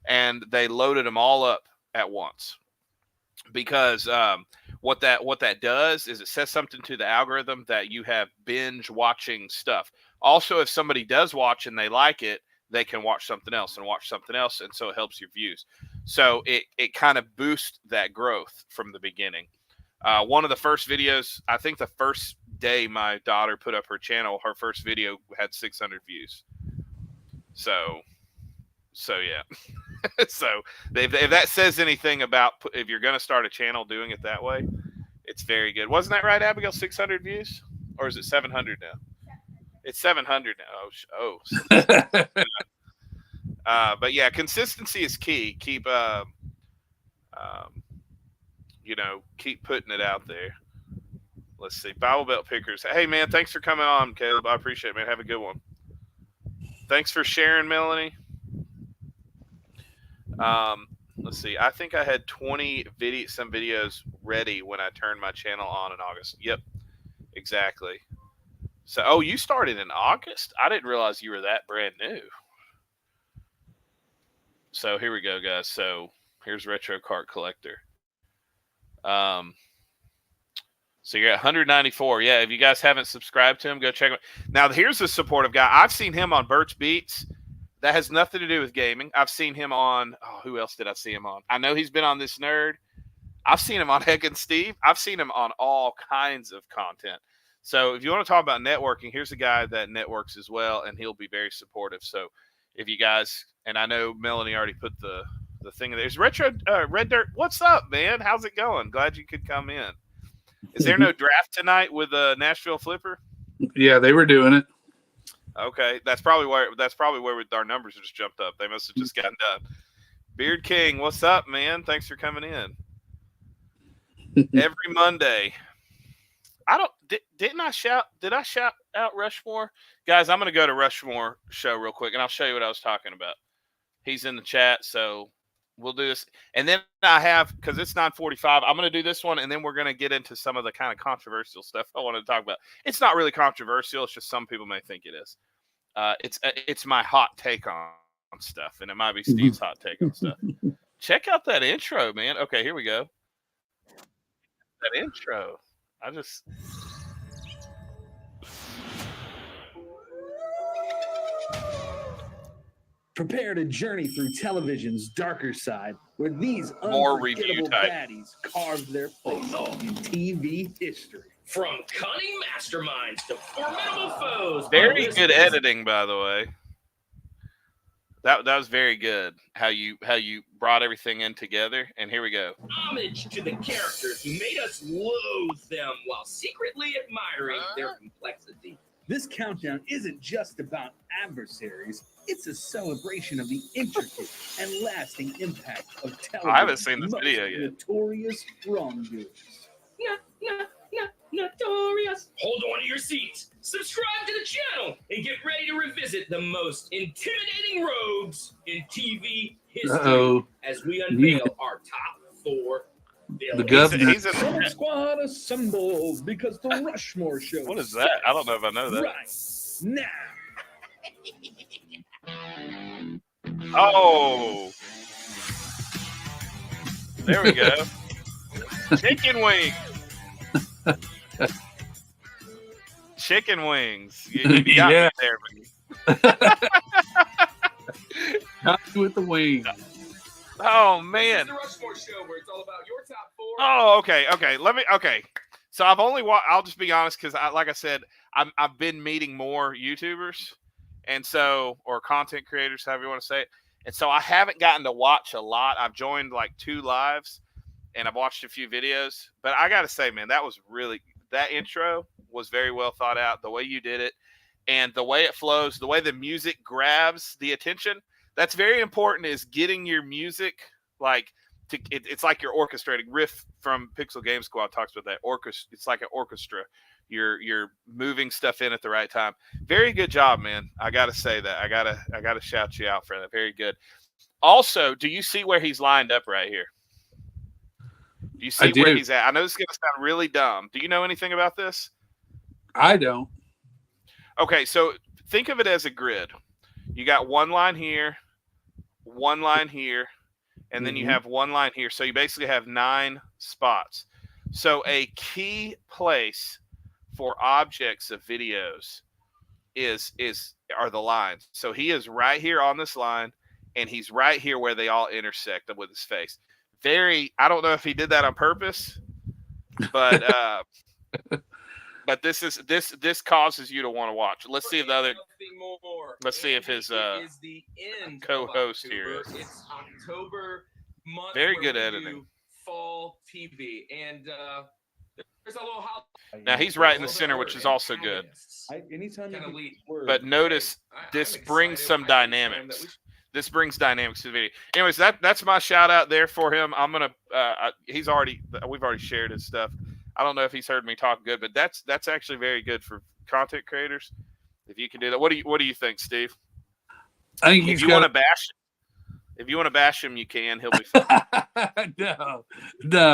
and they loaded them all up at once. Because what that does is it says something to the algorithm that you have binge watching stuff. Also, if somebody does watch and they like it, they can watch something else and watch something else, and so it helps your views. So it kind of boosts that growth from the beginning. One of the first videos, I think the first day my daughter put up her channel, her first video had 600 views. So yeah. So if that says anything about if you're going to start a channel doing it that way, it's very good. Wasn't that right, Abigail? 600 views? Or is it 700 now? It's 700 now. But yeah, consistency is key. Keep keep putting it out there. Let's see. Bible Belt Pickers. Hey man, thanks for coming on, Caleb. I appreciate it, man. Have a good one. Thanks for sharing, Melanie. Let's see. I think I had 20 some videos ready when I turned my channel on in August. Yep, exactly. So, oh, you started in August? I didn't realize you were that brand new. So here we go, guys. So here's Retro Cart Collector. So you're at 194. Yeah, if you guys haven't subscribed to him, go check him. Now, here's a supportive guy. I've seen him on Birch Beats. That has nothing to do with gaming. I've seen him on, who else did I see him on? I know he's been on This Nerd. I've seen him on Heck and Steve. I've seen him on all kinds of content. So if you want to talk about networking, here's a guy that networks as well, and he'll be very supportive. So if you guys, and I know Melanie already put the thing in there. Is Red Dirt, what's up, man? How's it going? Glad you could come in. Is there no draft tonight with Nashville Flipper? Yeah, they were doing it. Okay, that's probably where our numbers just jumped up. They must have just gotten done. Beard King, what's up, man? Thanks for coming in. Every Monday. Did I shout out Rushmore? Guys, I'm going to go to Rushmore show real quick, and I'll show you what I was talking about. He's in the chat, so we'll do this. And then I have, because it's 9:45, I'm going to do this one, and then we're going to get into some of the kind of controversial stuff I want to talk about. It's not really controversial. It's just some people may think it is. It's my hot take on stuff, and it might be Steve's hot take on stuff. Check out that intro, man. Okay, here we go. That intro. Prepare to journey through television's darker side, where these more review type baddies carved their place in TV history. From cunning masterminds to formidable foes. Very good editing, by the way. That was very good. How you brought everything in together. And here we go. Homage to the characters who made us loathe them while secretly admiring their complexity. This countdown isn't just about adversaries. It's a celebration of the intricate and lasting impact of television. I haven't seen this video yet. Notorious wrongdoers. Notorious. Hold on to your seats. Subscribe to the channel and get ready to revisit the most intimidating rogues in TV history as we unveil our top 4 villains. The governor. He's a Squad assembled because the Rushmore show. What is that? I don't know if I know that. Right now. Oh. There we go. Chicken wings. Chicken wings. You got me there, Happy with the wings. Oh man. The Rushmore show where it's all about your top 4. Oh, okay. Okay. So I'll just be honest, because like I said, I've been meeting more YouTubers, and so, or content creators, however you want to say it. And so I haven't gotten to watch a lot. I've joined like 2 lives, and I've watched a few videos. But I got to say, man, that intro was very well thought out. The way you did it, and the way it flows, the way the music grabs the attention. That's very important, is getting your music it's like you're orchestrating. Riff from Pixel Game Squad talks about that. It's like an orchestra. You're moving stuff in at the right time. Very good job, man. I gotta say that. I gotta shout you out for that. Very good. Also, do you see where he's lined up right here? Do you see where he's at? I know this is gonna sound really dumb. Do you know anything about this? I don't. Okay, so think of it as a grid. You got one line here, and then you have one line here. So you basically have 9 spots. So a key place for objects of videos are the lines. So he is right here on this line, and he's right here where they all intersect with his face. I don't know if he did that on purpose, but but this causes you to want to watch. Let's see if let's see if his co-host here is. It's October month. Very good editing. Fall TV, and there's a little now he's right in the center, which is also good. But notice this brings some dynamics. This brings dynamics to the video. Anyways, that's my shout out there for him. I'm gonna we've already shared his stuff. I don't know if he's heard me talk good, but that's actually very good for content creators. If you can do that, what do you think, Steve? I think if you want to bash, If you want to bash him, you can. He'll be fine. No.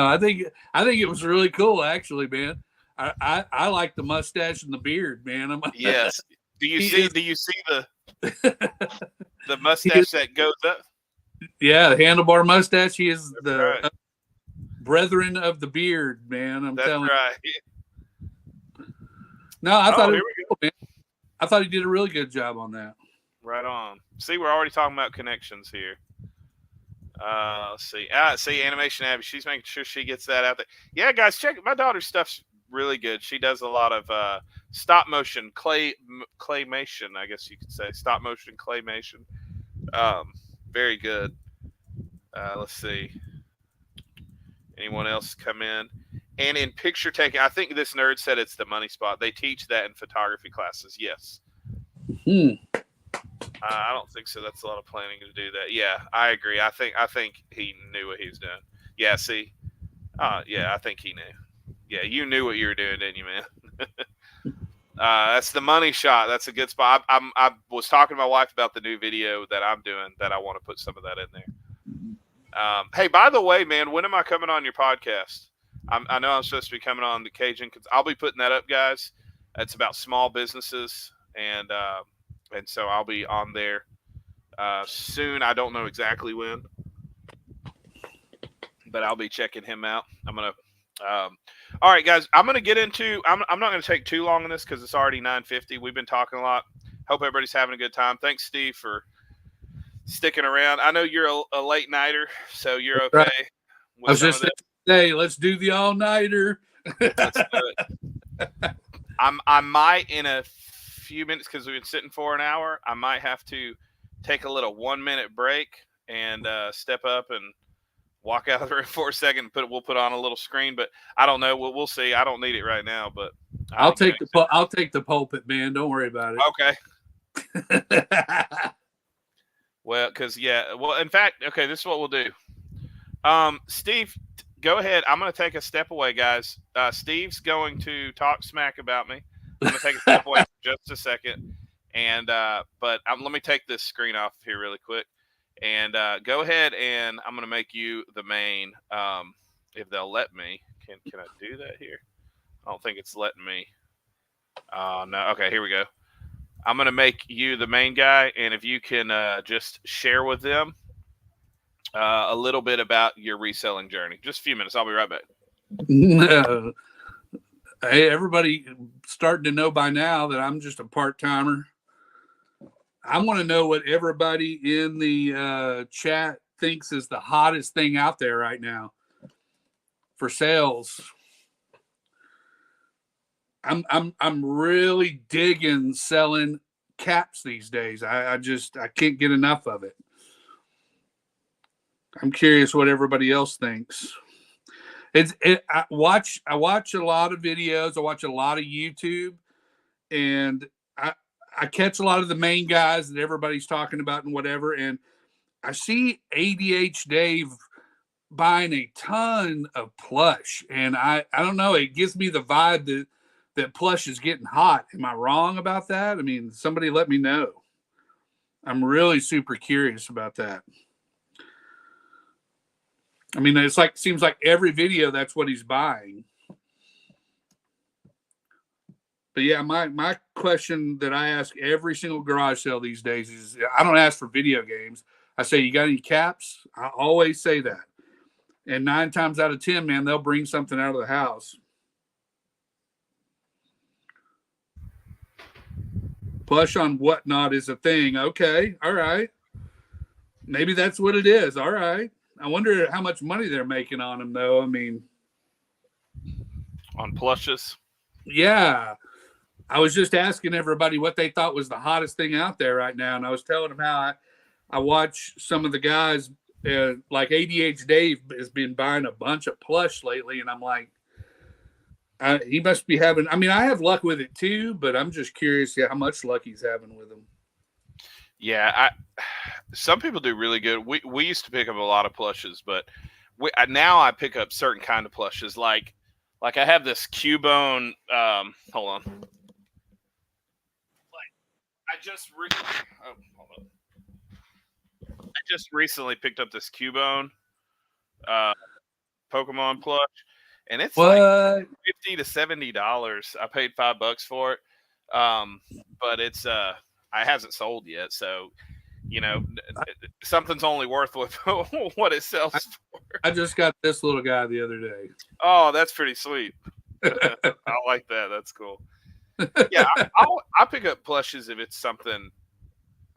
I think it was really cool, actually, man. I like the mustache and the beard, man. Yes. Do you see the the mustache that goes up? Yeah, the handlebar mustache. He is That's the right. brethren of the beard, man. I'm That's telling right. you. No, I thought here it we was cool, man. I thought he did a really good job on that. Right on. See, we're already talking about connections here. Let's see. See, Animation Abby, she's making sure she gets that out there. Yeah, guys, check it. My daughter's stuff's really good. She does a lot of stop motion claymation, I guess you could say. Stop motion claymation. Very good. Let's see. Anyone else come in? And in picture taking, I think this nerd said it's the money spot. They teach that in photography classes. Yes. I don't think so. That's a lot of planning to do that. Yeah, I agree. I think he knew what he was doing. Yeah, see? Yeah, I think he knew. Yeah, you knew what you were doing, didn't you, man? That's the money shot. That's a good spot. I was talking to my wife about the new video that I'm doing that I want to put some of that in there. Hey, by the way, man, when am I coming on your podcast? I know I'm supposed to be coming on the Cajun. I'll be putting that up, guys. It's about small businesses, and so I'll be on there soon. I don't know exactly when, but I'll be checking him out. I'm gonna. All right, guys. I'm gonna get into. I'm not gonna take too long on this because it's already 9:50. We've been talking a lot. Hope everybody's having a good time. Thanks, Steve, for sticking around. I know you're a late nighter, so you're okay. Right. I was just say, let's do the all nighter. Let's do it. I might in a few minutes because we've been sitting for an hour. I might have to take a little 1 minute break and step up and walk out of the room for a second. We'll put on a little screen, but I don't know. We'll see. I don't need it right now, but I'll take the pulpit, man. Don't worry about it. Okay. Well, in fact, okay, this is what we'll do. Steve, go ahead. I'm going to take a step away, guys. Steve's going to talk smack about me. I'm going to take a step away for just a second. And, but let me take this screen off here really quick and, go ahead and I'm going to make you the main, if they'll let me. Can I do that here? I don't think it's letting me. No. Okay, here we go. I'm going to make you the main guy. And if you can, just share with them, a little bit about your reselling journey. Just a few minutes. I'll be right back. Hey, everybody starting to know by now that I'm just a part-timer. I want to know what everybody in the chat thinks is the hottest thing out there right now for sales. I'm really digging selling caps these days. I can't get enough of it. I'm curious what everybody else thinks. I watch a lot of videos. I watch a lot of YouTube, and I catch a lot of the main guys that everybody's talking about and whatever. And I see ADH Dave buying a ton of plush, and I don't know. It gives me the vibe that plush is getting hot. Am I wrong about that? I mean, somebody let me know. I'm really super curious about that. I mean, seems like every video that's what he's buying. But yeah, my question that I ask every single garage sale these days is, I don't ask for video games. I say, you got any caps? I always say that. And 9 times out of 10, man, they'll bring something out of the house. Plush on Whatnot is a thing. Okay, all right. Maybe that's what it is. All right. I wonder how much money they're making on them, though. I mean, on plushes? Yeah. I was just asking everybody what they thought was the hottest thing out there right now. And I was telling them how I watch some of the guys, like ADH Dave has been buying a bunch of plush lately. And I'm like, he must be having, I mean, I have luck with it too, but I'm just curious how much luck he's having with them. Yeah, some people do really good. We used to pick up a lot of plushes, but now I pick up certain kind of plushes. Like I have this Cubone. Hold on. I just recently picked up this Cubone Pokemon plush, and it's like $50 to $70. I paid $5 for it, but it's it hasn't sold yet. So, something's only worth what it sells for. I just got this little guy the other day. Oh, that's pretty sweet. I like that. That's cool. Yeah, I pick up plushes if it's something,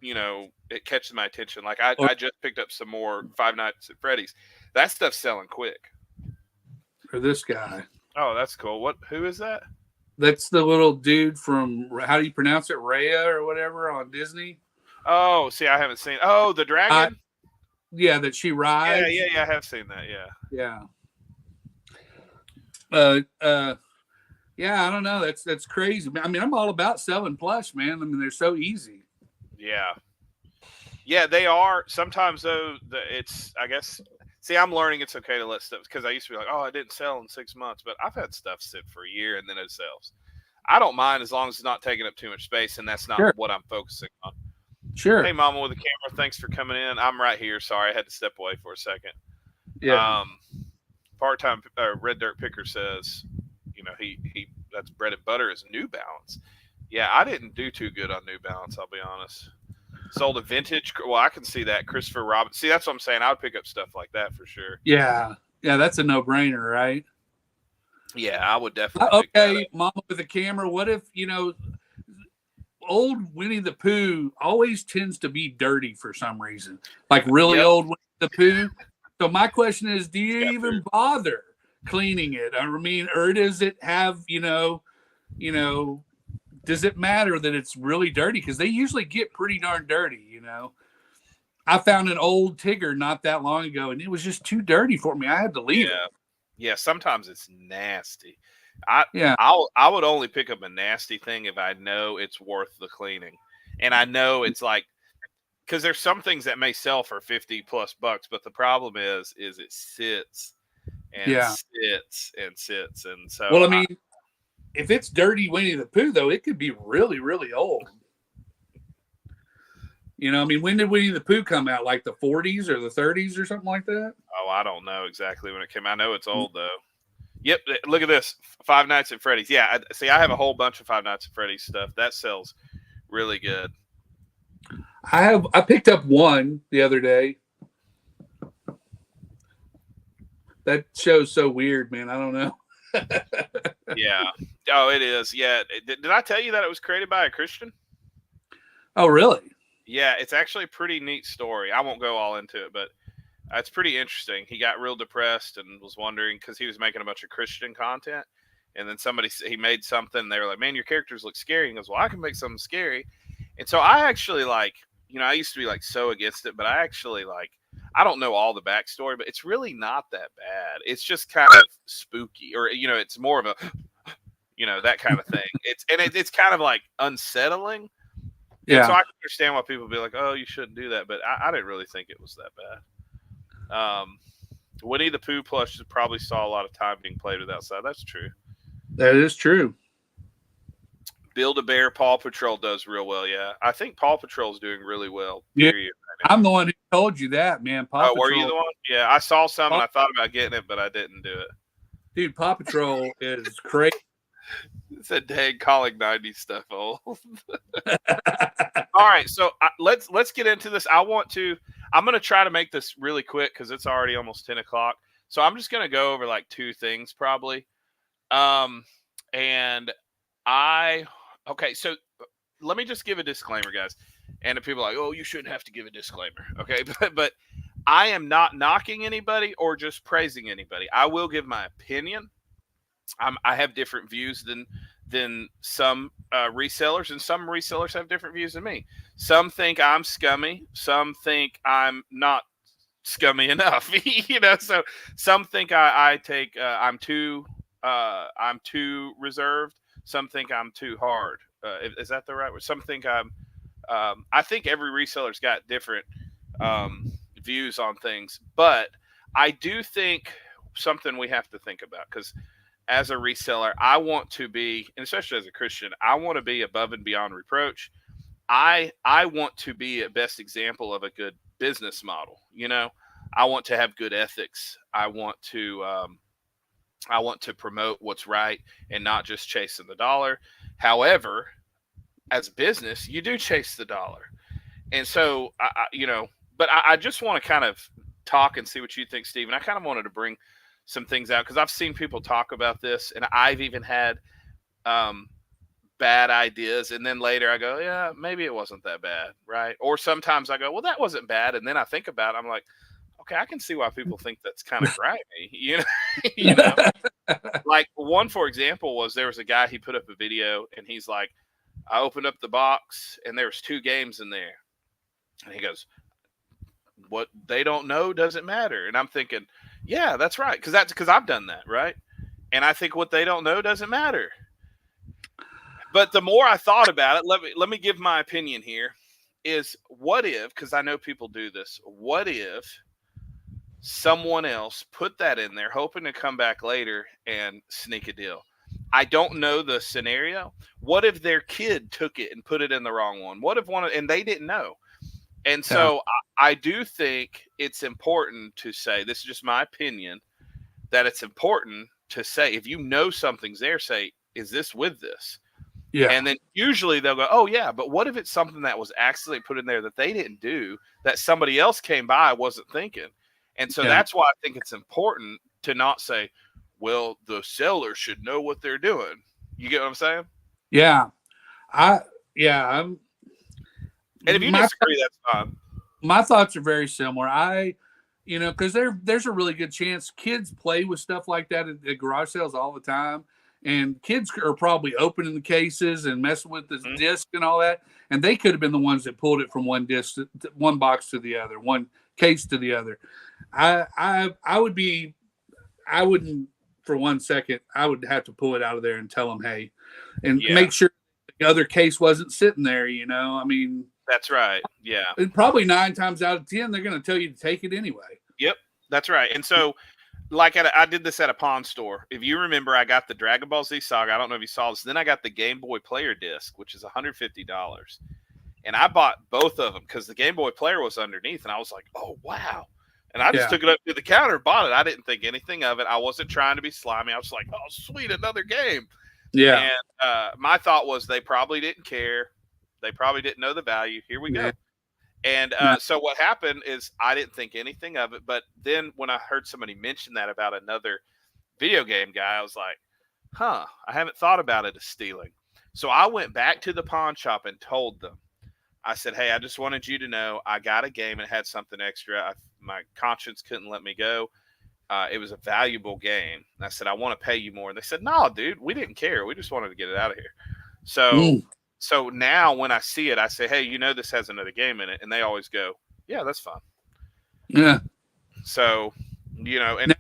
it catches my attention. Like I just picked up some more Five Nights at Freddy's. That stuff's selling quick. Or this guy. Oh, that's cool. Who is that? That's the little dude from, how do you pronounce it? Raya or whatever on Disney. Oh, see, I haven't seen. Oh, the dragon. Yeah, that she rides. Yeah, I have seen that. Yeah. Yeah, I don't know. That's crazy. I mean, I'm all about selling plush, man. I mean, they're so easy. Yeah, they are. Sometimes though, it's, I guess. See, I'm learning it's okay to let stuff, because I used to be like, oh, it didn't sell in 6 months, but I've had stuff sit for a year and then it sells. I don't mind as long as it's not taking up too much space, and that's not what I'm focusing on. Sure. Hey, Mama with the camera, thanks for coming in. I'm right here. Sorry, I had to step away for a second. Yeah. Part-time Red Dirt Picker says, he that's bread and butter is New Balance. Yeah, I didn't do too good on New Balance, I'll be honest. Sold a vintage. Well, I can see that. Christopher Robin. See, that's what I'm saying. I would pick up stuff like that for sure. Yeah, that's a no-brainer, right? Yeah, I would definitely. Okay, Mama with the camera. What if, old Winnie the Pooh always tends to be dirty for some reason, like really old Winnie the Pooh. So my question is, do you even bother cleaning it? I mean, or does it have, does it matter that it's really dirty? Because they usually get pretty darn dirty, I found an old Tigger not that long ago, and it was just too dirty for me. I had to leave it. Yeah, sometimes it's nasty. I would only pick up a nasty thing if I know it's worth the cleaning. And I know it's like, because there's some things that may sell for $50+ bucks, but the problem is it sits and sits and sits. And so, well, I mean, if it's dirty Winnie the Pooh, though, it could be really, really old. I mean, when did Winnie the Pooh come out? Like the 40s or the 30s or something like that? Oh, I don't know exactly when it came out. I know it's old, though. Yep, look at this. Five Nights at Freddy's. Yeah, I have a whole bunch of Five Nights at Freddy's stuff. That sells really good. I picked up one the other day. That show's so weird, man. I don't know. Yeah. Oh, it is. Yeah. Did I tell you that it was created by a Christian? Oh, really? Yeah, it's actually a pretty neat story. I won't go all into it, but it's pretty interesting. He got real depressed and was wondering, because he was making a bunch of Christian content, and then he made something. They were like, "Man, your characters look scary." He goes, "Well, I can make something scary." And so I actually I used to be so against it, but I actually I don't know all the backstory, but it's really not that bad. It's just kind of spooky, or it's more of a that kind of thing. It's kind of unsettling. Yeah. And so I can understand why people be like, "Oh, you shouldn't do that," but I didn't really think it was that bad. Winnie the Pooh plush probably saw a lot of time being played with outside. That's true. That is true. Build-A-Bear Paw Patrol does real well. Yeah, I think Paw Patrol's doing really well. Yeah, I'm the one who told you that, man. Paw Patrol. Were you the one? Yeah, I saw some and I thought about getting it, but I didn't do it. Dude, Paw Patrol is crazy. It's a dang calling 90s stuff old. All right, so let's get into this. I'm going to try to make this really quick because it's already almost 10 o'clock. So I'm just going to go over two things probably. Okay, so let me just give a disclaimer, guys. And if people are like, "Oh, you shouldn't have to give a disclaimer." Okay, but I am not knocking anybody or just praising anybody. I will give my opinion. I have different views than some resellers, and some resellers have different views than me. Some think I'm scummy. Some think I'm not scummy enough. So some think I'm too reserved. Some think I'm too hard. Is that the right word? Some think I think every reseller's got different views on things, but I do think something we have to think about, because as a reseller, I want to be, and especially as a Christian, I want to be above and beyond reproach. I want to be a best example of a good business model. You know, I want to have good ethics. I want to promote what's right and not just chasing the dollar. However, as a business, you do chase the dollar. And so, I just want to kind of talk and see what you think, Stephen. I kind of wanted to bring some things out because I've seen people talk about this, and I've even had bad ideas. And then later I go, yeah, maybe it wasn't that bad, right? Or sometimes I go, well, that wasn't bad. And then I think about it, I'm like, okay, I can see why people think that's kind of grimy, you know? Like one, for example, was there was a guy, he put up a video and he's like, I opened up the box and there was 2 games in there. And he goes, what they don't know doesn't matter. And I'm thinking, yeah, that's right. Because I've done that, right? And I think what they don't know doesn't matter. But the more I thought about it, let me give my opinion here, is what if, because I know people do this, what if someone else put that in there hoping to come back later and sneak a deal? I don't know the scenario. What if their kid took it and put it in the wrong one? What if and they didn't know? And so I do think it's important to say, this is just my opinion, that it's important to say, if you know something's there, say, is this with this? Yeah. And then usually they'll go, oh yeah, but what if it's something that was accidentally put in there that they didn't do, that somebody else came by, wasn't thinking? And so that's why I think it's important to not say, well, the seller should know what they're doing. You get what I'm saying? Yeah. And if you disagree, that's fine. My thoughts are very similar. Because there's a really good chance kids play with stuff like that at garage sales all the time. And kids are probably opening the cases and messing with this disc and all that. And they could have been the ones that pulled it from one disc, one box to the other, one case to the other. I wouldn't for 1 second, I would have to pull it out of there and tell them, hey, and make sure the other case wasn't sitting there, I mean. That's right. Yeah. And probably 9 times out of 10, they're going to tell you to take it anyway. Yep. That's right. And so, like I did this at a pawn store. If you remember, I got the Dragon Ball Z Saga. I don't know if you saw this. Then I got the Game Boy Player disc, which is $150. And I bought both of them because the Game Boy Player was underneath. And I was like, oh, wow. And I just took it up to the counter and bought it. I didn't think anything of it. I wasn't trying to be slimy. I was like, oh, sweet, another game. Yeah. And my thought was they probably didn't care. They probably didn't know the value. Here we go. And so what happened is I didn't think anything of it. But then when I heard somebody mention that about another video game guy, I was like, I haven't thought about it as stealing. So I went back to the pawn shop and told them. I said, hey, I just wanted you to know I got a game and had something extra. My conscience couldn't let me go. It was a valuable game. And I said, I want to pay you more. And they said, no, dude, we didn't care. We just wanted to get it out of here. So now when I see it, I say, hey, this has another game in it. And they always go, yeah, that's fine. Yeah. So, and now,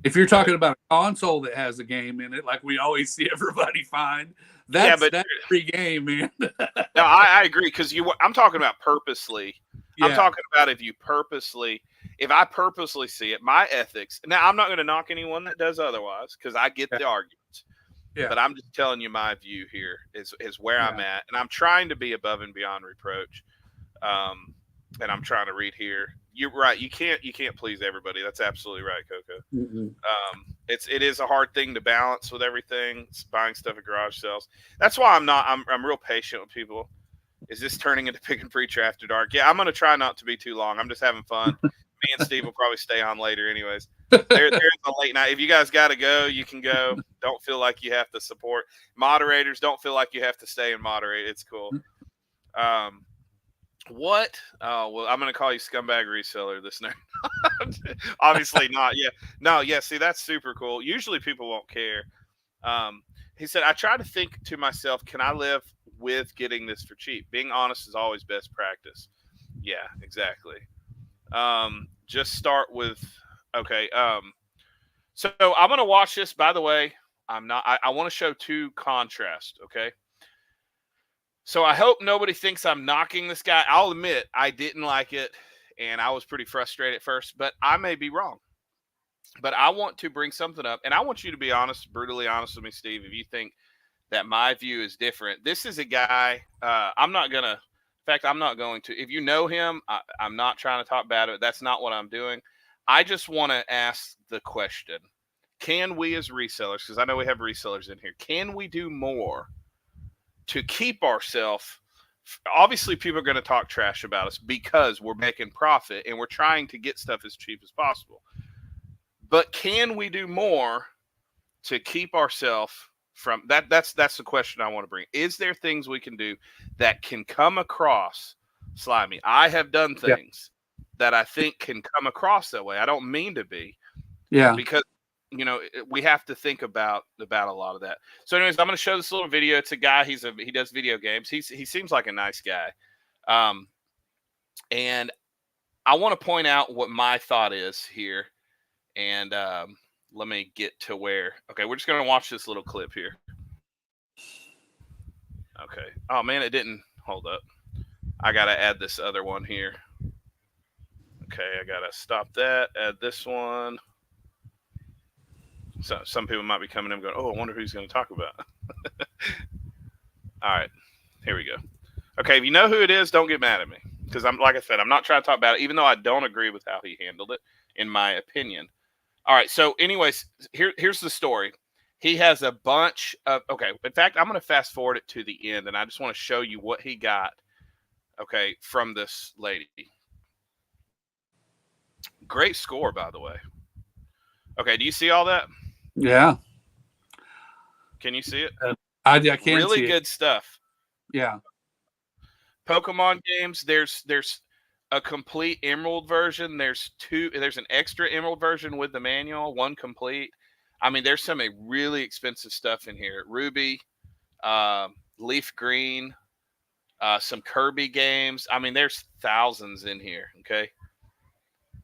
if you're talking about a console that has a game in it, like we always see everybody find, that's free game, man. No, I agree. Because I'm talking about purposely. Yeah. I'm talking about if I purposely see it, my ethics. Now, I'm not going to knock anyone that does otherwise because I get the arguments. Yeah. But I'm just telling you my view here is where I'm at. And I'm trying to be above and beyond reproach. And I'm trying to read here. You're right. You can't please everybody. That's absolutely right, Coco. Mm-hmm. It is a hard thing to balance with everything. It's buying stuff at garage sales. That's why I'm real patient with people. Is this turning into Pick and Preacher After Dark? Yeah, I'm going to try not to be too long. I'm just having fun. Me and Steve will probably stay on later anyways. There's a late night. If you guys got to go, you can go. Don't feel like you have to support. Moderators, don't feel like you have to stay and moderate. It's cool. What? Oh, well, I'm going to call you scumbag reseller this night. Obviously not. Yeah. No, yeah. See, that's super cool. Usually people won't care. He said, I try to think to myself, can I live with getting this for cheap? Being honest is always best practice. Yeah, exactly. Just start with, okay. So I'm going to watch this. By the way, I want to show 2 contrasts. Okay. So I hope nobody thinks I'm knocking this guy. I'll admit I didn't like it and I was pretty frustrated at first, but I may be wrong. But I want to bring something up, and I want you to be honest, brutally honest with me, Steve, if you think that my view is different. This is a guy, I'm not going to fact, I'm not going to. If you know him, I'm not trying to talk bad of it. That's not what I'm doing. I just want to ask the question: can we, as resellers, because I know we have resellers in here, can we do more to keep ourselves? Obviously, people are going to talk trash about us because we're making profit and we're trying to get stuff as cheap as possible. But can we do more to keep ourselves from that? That's the question I want to bring. Is there things we can do that can come across slimy? I have done things that I think can come across that way. I don't mean to be. Yeah. Because we have to think about a lot of that. So anyways, I'm going to show this little video. It's a guy. He does video games. He seems like a nice guy. And I want to point out what my thought is here. And let me get to where. Okay, we're just going to watch this little clip here. Okay. Oh, man, it didn't. Hold up. I got to add this other one here. Okay, I got to stop that. Add this one. So some people might be coming in going, oh, I wonder who he's going to talk about. All right, here we go. Okay, if you know who it is, don't get mad at me. Because like I said, I'm not trying to talk about it, even though I don't agree with how he handled it, in my opinion. All right, so anyways, here's the story. He has a bunch of, okay, in fact, I'm going to fast forward it to the end, and I just want to show you what he got, okay, from this lady. Great score, by the way. Okay, do you see all that? Yeah. Can you see it? I can really see it. Good stuff. Yeah. Pokemon games. There's a complete Emerald version. There's an extra Emerald version with the manual. One complete. I mean, there's some really expensive stuff in here. Ruby, Leaf Green, some Kirby games. I mean, there's thousands in here. Okay.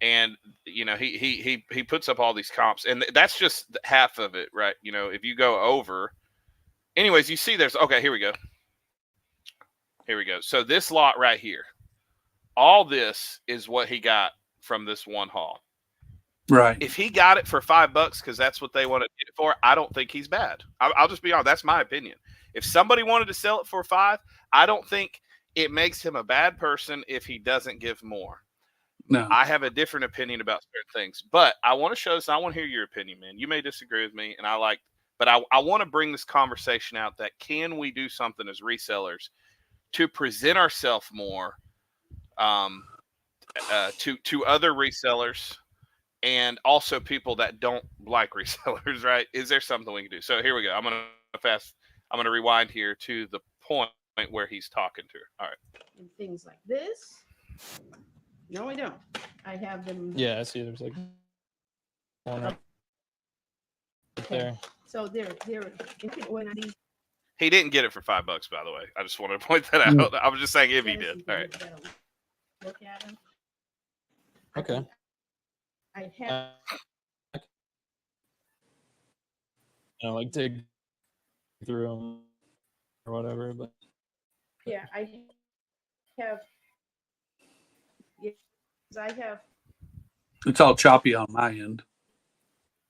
And he puts up all these comps, and that's just half of it, right? If you go over, anyways, you see there's okay. Here we go. So this lot right here, all this is what he got from this one haul. Right. If he got it for $5 because that's what they want to get it for, I don't think he's bad. I'll just be honest. That's my opinion. If somebody wanted to sell it for $5, I don't think it makes him a bad person if he doesn't give more. No. I have a different opinion about certain things, but I want to show this. I want to hear your opinion, man. You may disagree with me, and but I want to bring this conversation out that can we do something as resellers to present ourselves more to other resellers and also people that don't like resellers, right? Is there something we can do? So here we go. I'm going to rewind here to the point where he's talking to her. All right. And things like this. No, I don't. I have them. Yeah, I see. There's like one right there. So they're when I need. He didn't get it for $5, by the way. I just wanted to point that out. I was just saying if he did. All right. Look at them. Okay. I have. Like dig through them or whatever, but Yeah, I have. Yes, I have. It's all choppy on my end.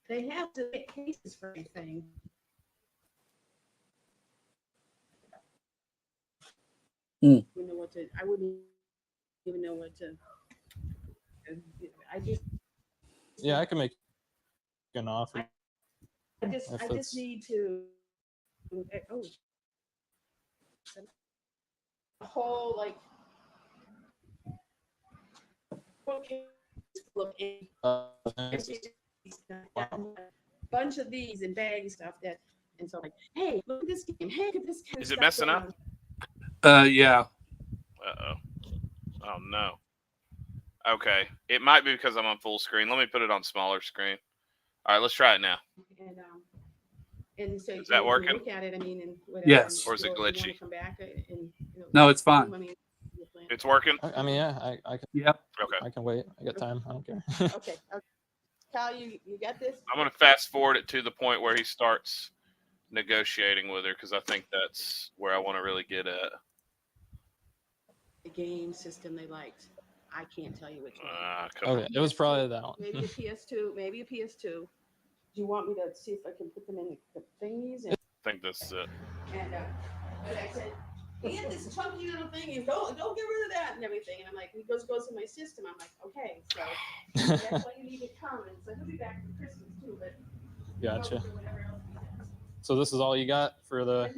They have to make cases for anything. Mm. I wouldn't even know what to. I just. yeah, I can make an offer. I just need to. Oh. A whole like. A bunch of these and bag stuff that, and so like, hey, look at this game. Hey, look at this kind of Is it stuff messing going up? Yeah. Uh-oh. Oh, no. Okay. It might be because I'm on full screen. Let me put it on smaller screen. All right, let's try it now. And so is that working? Look at it, I mean, and whatever, yes. Or is it glitchy? Come back and, no, it's fine. It's working? I mean, yeah, I can. Yep. Okay. I can wait. I got time. I don't care. Okay. Cal, you got this? I'm going to fast forward it to the point where he starts negotiating with her because I think that's where I want to really get at. The game system they liked. I can't tell you which one. Okay, it was probably that one. Maybe a PS2. Maybe a PS2. Do you want me to see if I can put them in the thingies? I think that's it. And but I said, he had this chunky little thing, and don't get rid of that and everything. And I'm like, he goes in my system. I'm like, okay, so that's why you need to come. And so he'll be back for Christmas too. But Gotcha. So this is all you got for the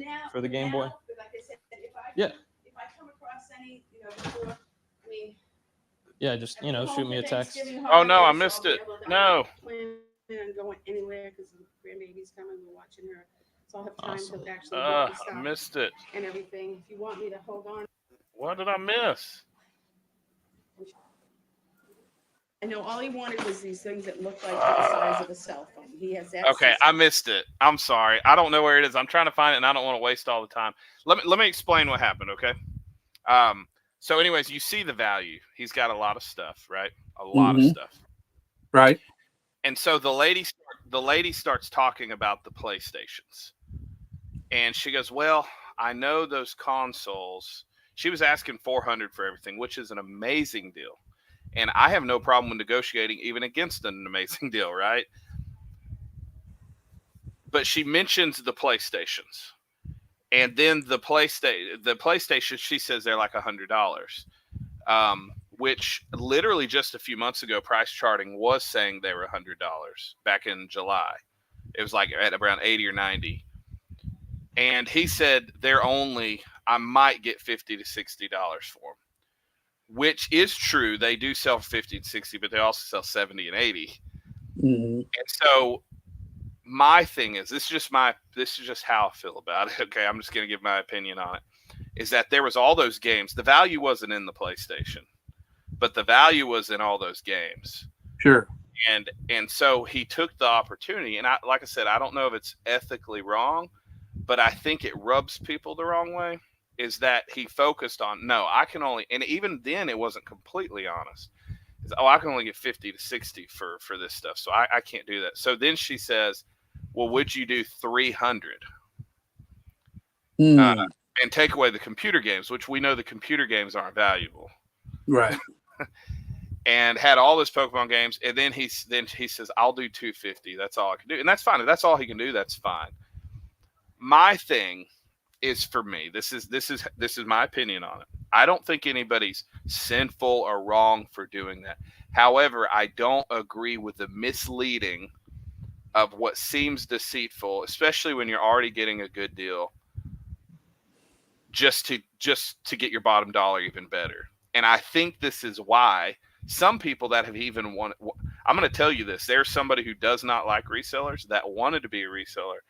Game Boy? Like I said, if I come across any, before, I mean. Yeah, just shoot me a text. Oh no, I missed it. No. Planning on going anywhere because the grandbaby's coming. We're watching her, so I'll have time to actually look and stuff I missed it. and everything. If you want me to hold on. What did I miss? I know all he wanted was these things that looked like the size of a cell phone. He has that. Okay, I missed it. I'm sorry. I don't know where it is. I'm trying to find it, and I don't want to waste all the time. Let me explain what happened. Okay. So, anyways, you see the value. He's got a lot of stuff, right? A lot of stuff, right? And so the lady starts talking about the PlayStations, and she goes, "Well, I know those consoles." She was asking $400 for everything, which is an amazing deal. And I have no problem with negotiating even against an amazing deal, right? But she mentions the PlayStations. And then the PlayStation, she says they're like $100, which literally just a few months ago, Price Charting was saying they were $100 back in July. It was like at around 80 or 90. And he said I might get $50 to $60 for them. Which is true. They do sell 50 and 60, but they also sell 70 and 80. Mm-hmm. And so my thing is, this is just how I feel about it. Okay. I'm just going to give my opinion on it, is that there was all those games. The value wasn't in the PlayStation, but the value was in all those games. Sure. And so he took the opportunity, and like I said, I don't know if it's ethically wrong, but I think it rubs people the wrong way. Is that he focused on, no, I can only, and even then it wasn't completely honest. I can only get 50 to 60 for this stuff. So I can't do that. So then she says, well, would you do 300? And take away the computer games, which we know the computer games aren't valuable. Right. And had all those Pokemon games. And then he says, I'll do 250. That's all I can do. And that's fine. If that's all he can do, that's fine. My thing is, for me, this is my opinion on it. I don't think anybody's sinful or wrong for doing that. However, I don't agree with the misleading of what seems deceitful, especially when you're already getting a good deal, just to get your bottom dollar even better. And I think this is why some people that have even wanted, I'm going to tell you this, there's somebody who does not like resellers that wanted to be a reseller.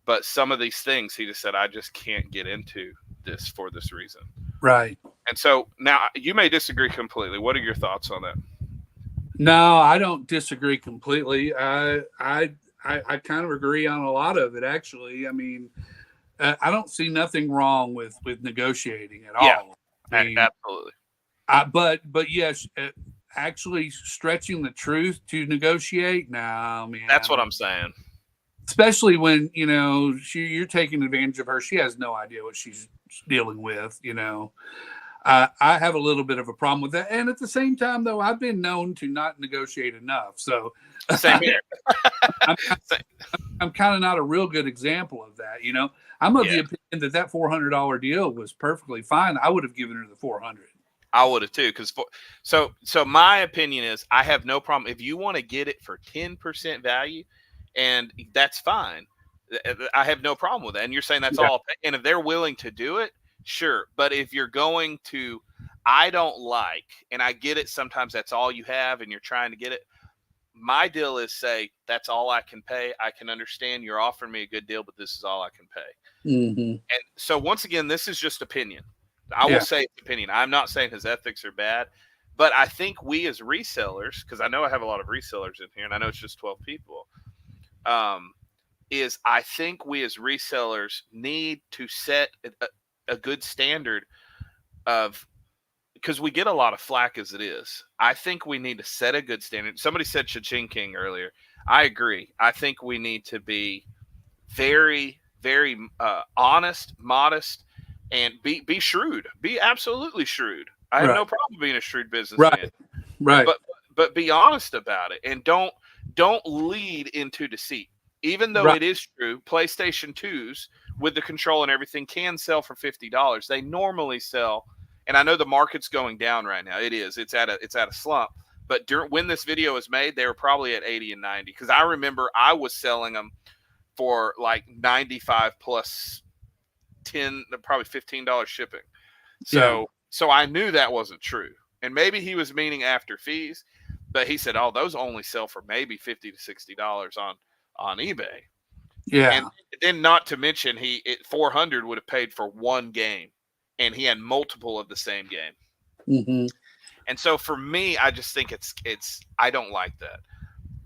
But some of these things, he just said, I just can't get into this for this reason. Right. And so now you may disagree completely. What are your thoughts on that? No, I don't disagree completely. I kind of agree on a lot of it, actually. I mean, I don't see nothing wrong with negotiating at all. I mean, absolutely. But yes, actually stretching the truth to negotiate. No, man. That's what I'm saying. Especially when, you're taking advantage of her. She has no idea what she's dealing with, I have a little bit of a problem with that. And at the same time, though, I've been known to not negotiate enough. So same here. I'm kind of not a real good example of that. I'm of the opinion that $400 deal was perfectly fine. I would have given her the 400. I would have too. So my opinion is, I have no problem. If you want to get it for 10% value, and that's fine. I have no problem with that. And you're saying that's all. And if they're willing to do it, sure. But if you're going to, I don't like, and I get it, sometimes that's all you have and you're trying to get it. My deal is, say, that's all I can pay. I can understand you're offering me a good deal, but this is all I can pay. Mm-hmm. And so once again, this is just opinion. I will say it's opinion. I'm not saying his ethics are bad, but I think we as resellers, because I know I have a lot of resellers in here and I know it's just 12 people, I think we as resellers need to set a good standard of, because we get a lot of flack as it is. I think we need to set a good standard. Somebody said Cha-Ching King earlier. I agree. I think we need to be very, very honest, modest, and be shrewd. Be absolutely shrewd. I have no problem being a shrewd businessman. Right. But be honest about it, and don't lead into deceit. Even though it is true, PlayStation 2s with the control and everything can sell for $50. They normally sell, and I know the market's going down right now. It is. It's at a slump. But when this video was made, they were probably at 80 and 90 because I remember I was selling them for like 95 plus probably $15 shipping. So I knew that wasn't true. And maybe he was meaning after fees, but he said, "Oh, those only sell for maybe $50 to $60 on eBay." Yeah. And then not to mention 400 would have paid for one game, and he had multiple of the same game. Mm-hmm. And so for me, I just think it's I don't like that.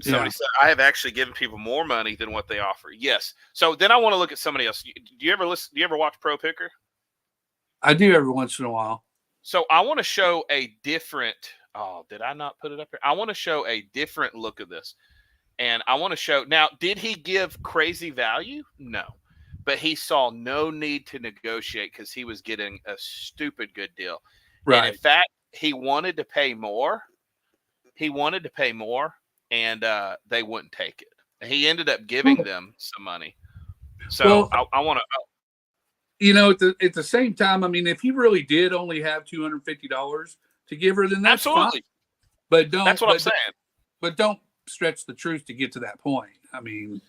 Somebody said I have actually given people more money than what they offer. Yes. So then I want to look at somebody else. Do you ever watch Pro Picker? I do every once in a while. So I want to show a different. Oh, did I not put it up here? I want to show a different look of this, and I want to show. Now, did he give crazy value? No, but he saw no need to negotiate because he was getting a stupid good deal. Right. And in fact, he wanted to pay more. And they wouldn't take it. He ended up giving them some money. So I want to. You know, at the same time, I mean, if he really did only have $250 to give her, then that's absolutely. fine. But don't. That's what I'm saying. But don't stretch the truth to get to that point. I mean,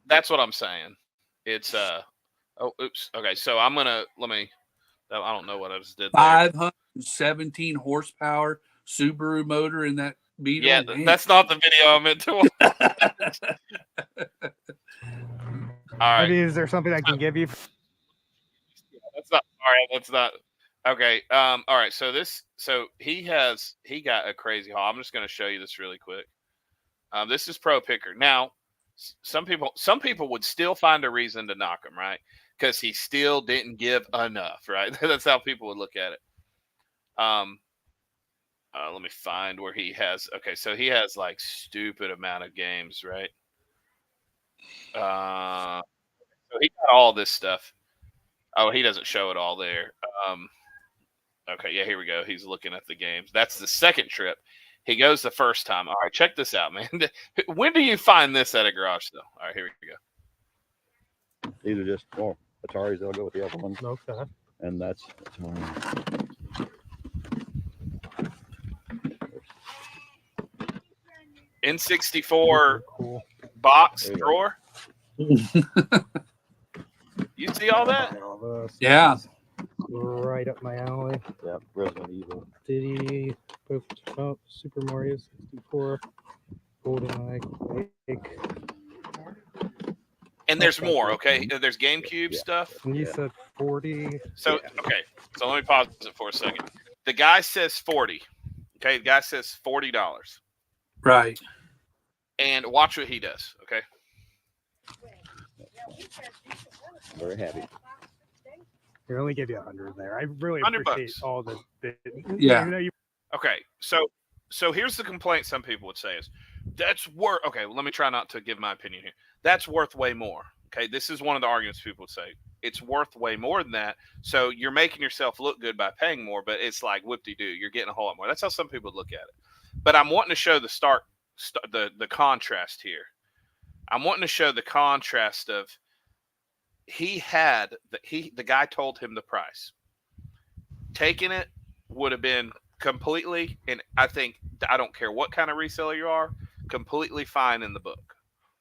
that's what I'm saying. It's Oh, oops. Okay, so I don't know what I just did there. 517 horsepower Subaru motor in that Beetle. Yeah, that's not the video I meant to watch. All right. Maybe is there something I can give you? That's not. All right, that's not. Okay. All right. So he got a crazy haul. I'm just going to show you this really quick. This is Pro Picker. Now, some people would still find a reason to knock him, right? Because he still didn't give enough, right? That's how people would look at it. Let me find where he has. Okay, so he has like stupid amount of games, right? So he got all this stuff. Oh, he doesn't show it all there. Okay, yeah, here we go. He's looking at the games. That's the second trip. He goes the first time. All right, check this out, man. When do you find this at a garage sale? All right, here we go. These are just Ataris. I'll go with the other one. Okay. And that's N64 box drawer. You see all that? Yeah. Right up my alley. Yeah, Resident Evil. Diddy, Super Mario 64, GoldenEye, Quake. And there's more, okay? There's GameCube stuff. And you said 40. So, okay. So let me pause it for a second. The guy says 40. Okay, the guy says $40. Right. And watch what he does, okay? Very happy. They only give you 100 there. I really $100 appreciate all the Yeah. You know, you, Okay, so here's the complaint some people would say is that's worth. Okay, well, let me try not to give my opinion here. That's worth way more. Okay, this is one of the arguments people would say. It's worth way more than that. So you're making yourself look good by paying more, but it's like whoop-de-doo. You're getting a whole lot more. That's how some people would look at it. But I'm wanting to show the contrast here. I'm wanting to show the contrast of the guy told him the price. Taking it would have been completely, and I don't care what kind of reseller you are, completely fine in the book.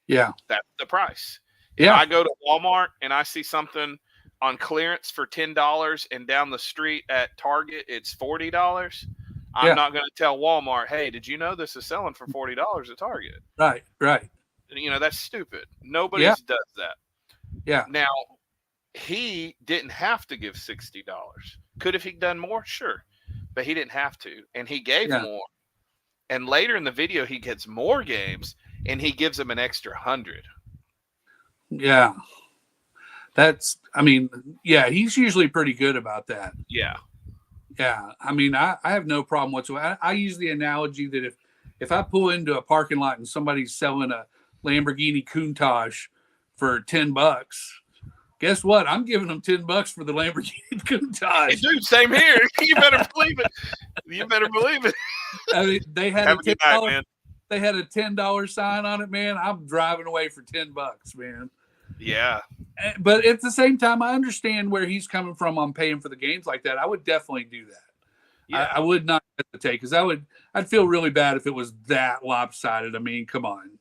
Yeah. That's the price. Yeah. If I go to Walmart and I see something on clearance for $10 and down the street at Target it's $40, I'm not going to tell Walmart, hey, did you know this is selling for $40 at Target? Right. You know, that's stupid. Nobody does that. Yeah. Now, he didn't have to give $60. Could have he done more? Sure. But he didn't have to. And he gave more. And later in the video, he gets more games and he gives him an extra 100. Yeah. He's usually pretty good about that. Yeah. Yeah. I mean, I have no problem whatsoever. I use the analogy that if I pull into a parking lot and somebody's selling a Lamborghini Countach for $10, guess what? I'm giving them $10 for the Lamborghini Countach. Hey, dude, same here. You better believe it. I mean, they had Have a good night, $10. man. They had a $10 sign on it, man. I'm driving away for $10, man. Yeah. But at the same time, I understand where he's coming from on paying for the games like that. I would definitely do that. Yeah. I would not hesitate because I'd feel really bad if it was that lopsided. I mean, come on.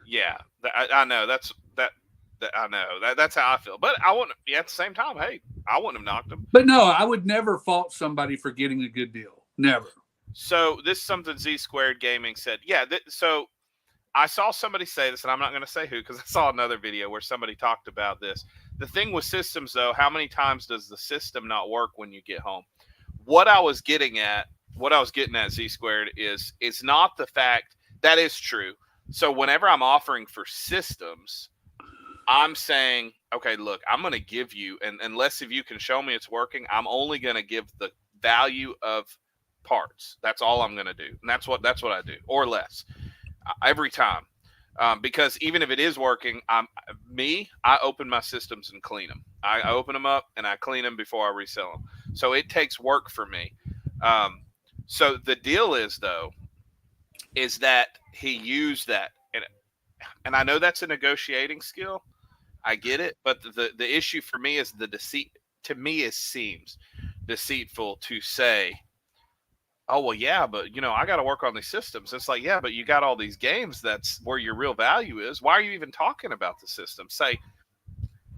Yeah, I know that's I know that's how I feel. But I wouldn't. Yeah, at the same time, hey, I wouldn't have knocked him. But no, I would never fault somebody for getting a good deal. Never. So this is something Z Squared Gaming said. Yeah. So I saw somebody say this, and I'm not going to say who because I saw another video where somebody talked about this. The thing with systems, though, how many times does the system not work when you get home? What I was getting at Z Squared is not the fact that is true. So whenever I'm offering for systems, I'm saying, okay, look, I'm going to give you, and unless if you can show me it's working, I'm only going to give the value of parts. That's all I'm going to do. And that's what I do, or less, every time. Because even if it is working, I open my systems and clean them. I open them up and I clean them before I resell them. So it takes work for me. So the deal is, though, is that he used that. And I know that's a negotiating skill. I get it. But the issue for me is the deceit. To me, it seems deceitful to say, oh, well, yeah, but, I got to work on these systems. It's like, yeah, but you got all these games. That's where your real value is. Why are you even talking about the system? Say,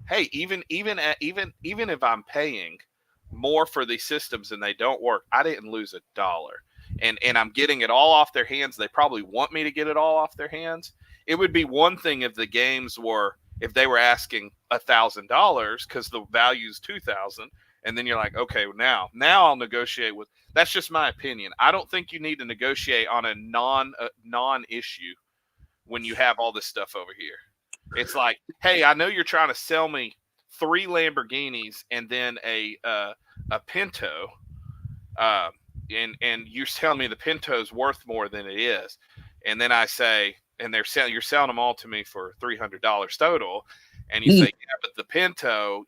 hey, even if I'm paying more for these systems and they don't work, I didn't lose $1. And I'm getting it all off their hands. They probably want me to get it all off their hands. It would be one thing if the games were, if they were asking $1,000 because the value's $2,000. And then you're like, okay, now I'll negotiate with. That's just my opinion. I don't think you need to negotiate on a non-issue when you have all this stuff over here. It's like, hey, I know you're trying to sell me 3 Lamborghinis and then a Pinto, and you're telling me the Pinto's worth more than it is, and then I say, and you're selling them all to me for $300 total, and you say, yeah, but the Pinto,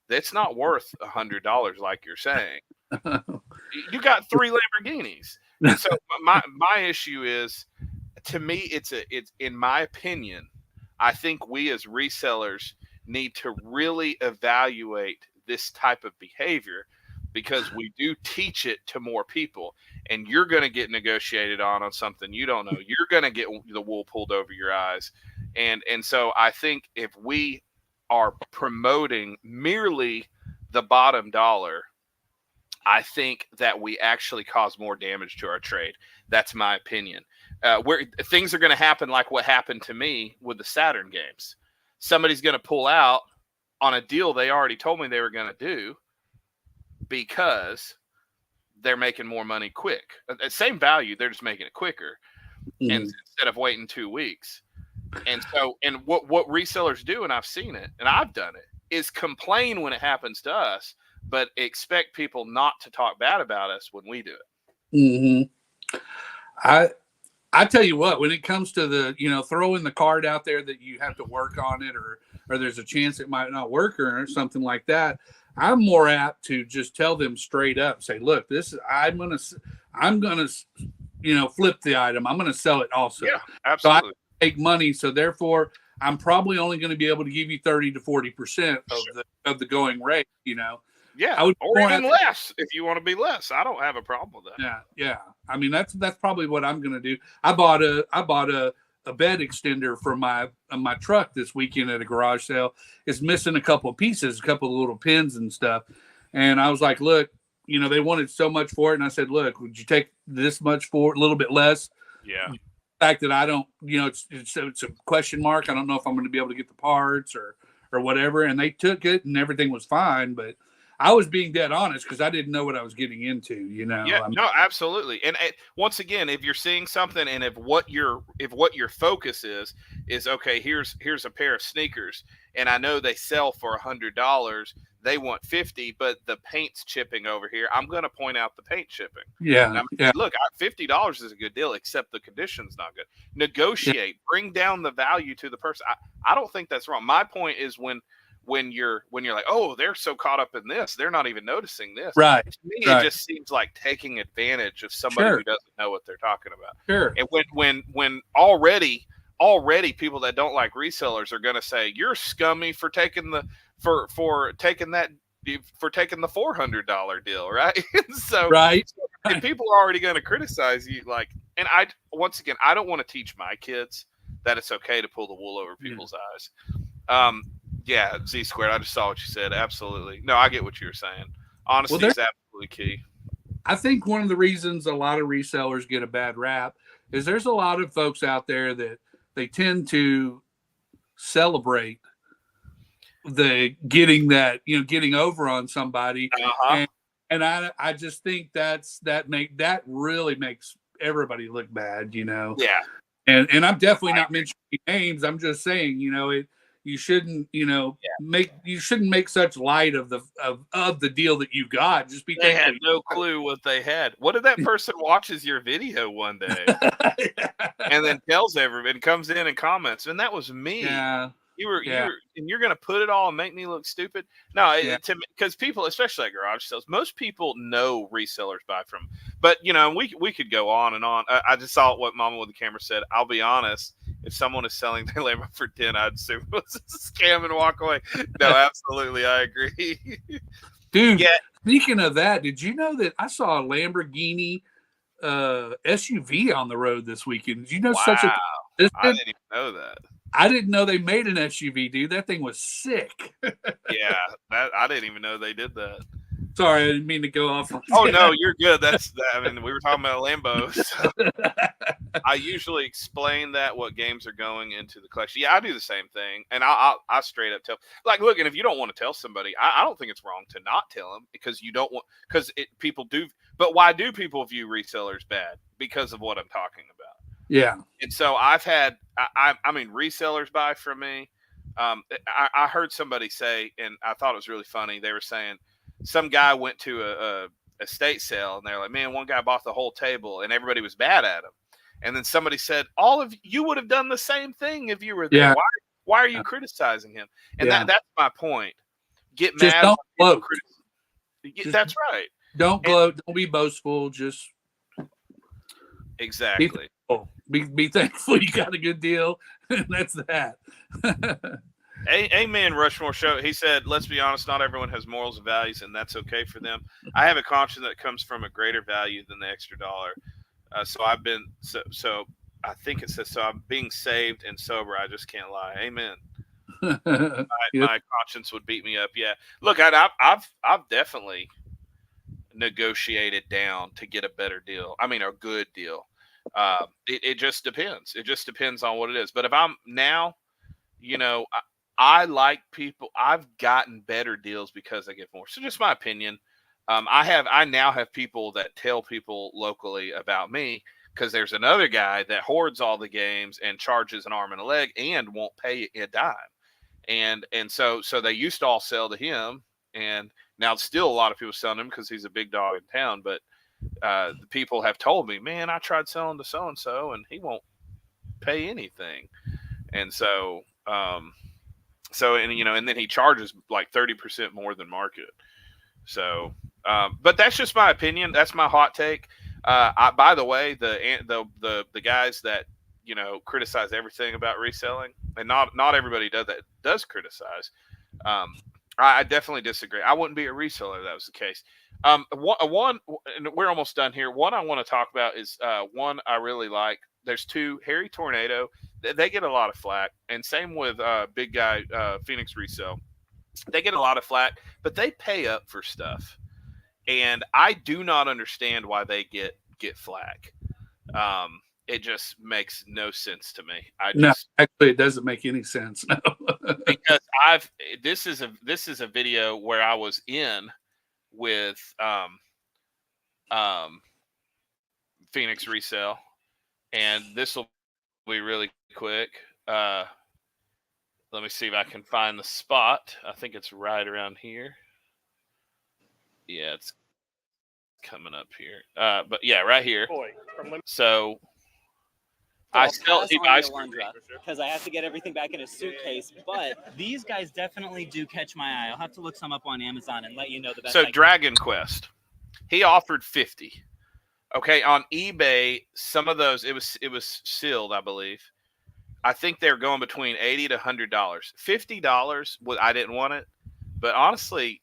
that's not worth $100 like you're saying. You got 3 Lamborghinis. And so my issue is, to me, it's in my opinion, I think we as resellers need to really evaluate this type of behavior, because we do teach it to more people, and you're going to get negotiated on something you don't know. You're going to get the wool pulled over your eyes. And so I think if we are promoting merely the bottom dollar, I think that we actually cause more damage to our trade. That's my opinion. Where things are going to happen like what happened to me with the Saturn games. Somebody's going to pull out on a deal they already told me they were going to do because they're making more money quick. Same value, they're just making it quicker, and instead of waiting 2 weeks. And so, and what resellers do, and I've seen it, and I've done it, is complain when it happens to us, but expect people not to talk bad about us when we do it. I tell you what, when it comes to the, throwing the card out there that you have to work on it, or there's a chance it might not work or something like that, I'm more apt to just tell them straight up, say, look, I'm gonna flip the item. I'm gonna sell it also. Yeah, absolutely. So I make money, so therefore I'm probably only going to be able to give you 30 to 40% of the going rate. Yeah, I would, or even less if you want to be less. I don't have a problem with that. Yeah. I mean, that's probably what I'm going to do. I bought a bed extender for my truck this weekend at a garage sale. It's missing a couple of pieces, a couple of little pins and stuff. And I was like, look, they wanted so much for it. And I said, look, would you take this much for it, a little bit less? Yeah. The fact that I don't, it's a question mark. I don't know if I'm going to be able to get the parts or whatever. And they took it and everything was fine. But I was being dead honest because I didn't know what I was getting into, Yeah, no, absolutely. And once again, if you're seeing something, and if what your focus is okay, here's a pair of sneakers, and I know they sell for $100, they want $50, but the paint's chipping over here. I'm going to point out the paint chipping. Yeah. Look, $50 is a good deal, except the condition's not good. Negotiate, bring down the value to the person. I don't think that's wrong. My point is when you're like, oh, they're so caught up in this, they're not even noticing this. Right. To me, it just seems like taking advantage of somebody who doesn't know what they're talking about. Sure. And when already already people that don't like resellers are going to say you're scummy for taking the for taking the $400 deal, right? So right. And people are already going to criticize you, like, and I don't want to teach my kids that it's okay to pull the wool over people's eyes. Yeah, Z squared. I just saw what you said. Absolutely. No, I get what you were saying. Honesty is absolutely key. I think one of the reasons a lot of resellers get a bad rap is there's a lot of folks out there that they tend to celebrate the getting over on somebody. And I just think that really makes everybody look bad, Yeah. And I'm definitely not mentioning names. I'm just saying, you shouldn't, make such light of the deal that you got. Just be They had no clue what they had. What if that person watches your video one day and then tells everybody and comes in and comments, and that was me. Yeah. You're going to put it all and make me look stupid. No, because people, especially at garage sales, most people know resellers buy from. But we could go on and on. I just saw what Mama with the camera said. I'll be honest. If someone is selling their Lambo for 10, I'd assume it was a scam and walk away. No, absolutely, I agree. Dude, speaking of that, did you know that I saw a Lamborghini SUV on the road this weekend? Did you know such a? I didn't even know that. I didn't know they made an SUV, dude. That thing was sick. Yeah, I didn't even know they did that. Sorry, I didn't mean to go off. Oh no, you're good. We were talking about Lambos. So. I usually explain what games are going into the collection. Yeah, I do the same thing, and I straight up tell. Like, look, and if you don't want to tell somebody, I don't think it's wrong to not tell them because you don't want people do. But why do people view resellers bad? Because of what I'm talking about. Yeah. And so I've had, I mean, resellers buy from me. I heard somebody say, and I thought it was really funny. They were saying some guy went to a estate sale and they're like, man, one guy bought the whole table and everybody was bad at him. And then somebody said, all of you would have done the same thing if you were there. Yeah. Why are you criticizing him? And that's my point. Get just mad. Don't gloat. That's right. Don't gloat. Don't be boastful. Just exactly. Be thankful you got a good deal. That's that. Amen, Rushmore Show. He said, let's be honest, not everyone has morals and values, and that's okay for them. I have a conscience that comes from a greater value than the extra dollar. So I've been, so I think it says, so I'm being saved and sober. I just can't lie. Amen. My conscience would beat me up. Yeah. Look, I've definitely negotiated down to get a better deal. I mean, a good deal. It just depends. It just depends on what it is. But if I'm now, I like people. I've gotten better deals because I get more. So just my opinion. I now have people that tell people locally about me because there's another guy that hoards all the games and charges an arm and a leg and won't pay a dime. And so they used to all sell to him, and now still a lot of people selling him because he's a big dog in town. But the people have told me, man, I tried selling to so and so, and he won't pay anything. And so, and then he charges like 30% more than market. So, but that's just my opinion. That's my hot take. By the way, the guys that criticize everything about reselling, and not everybody does criticize. I definitely disagree. I wouldn't be a reseller if that was the case. One, and we're almost done here. One I want to talk about is one I really like. There's two, Harry Tornado. They get a lot of flack, and same with big guy Phoenix Resale. They get a lot of flack, but they pay up for stuff, and I do not understand why they get flack. It just makes no sense to me. Actually, it doesn't make any sense. No. Because this is a video where I was in with Phoenix Resale, and this will be really quick. Let me see if I can find the spot. I think it's right around here. Yeah, it's coming up here. But yeah, right here. So I still because I have to get everything back in a suitcase. But these guys definitely do catch my eye. I'll have to look some up on Amazon and let you know the best. So Dragon Quest, he offered 50. Okay, on eBay, some of those it was sealed, I believe. I think they're going between $80 to $100. $50, I didn't want it, but honestly,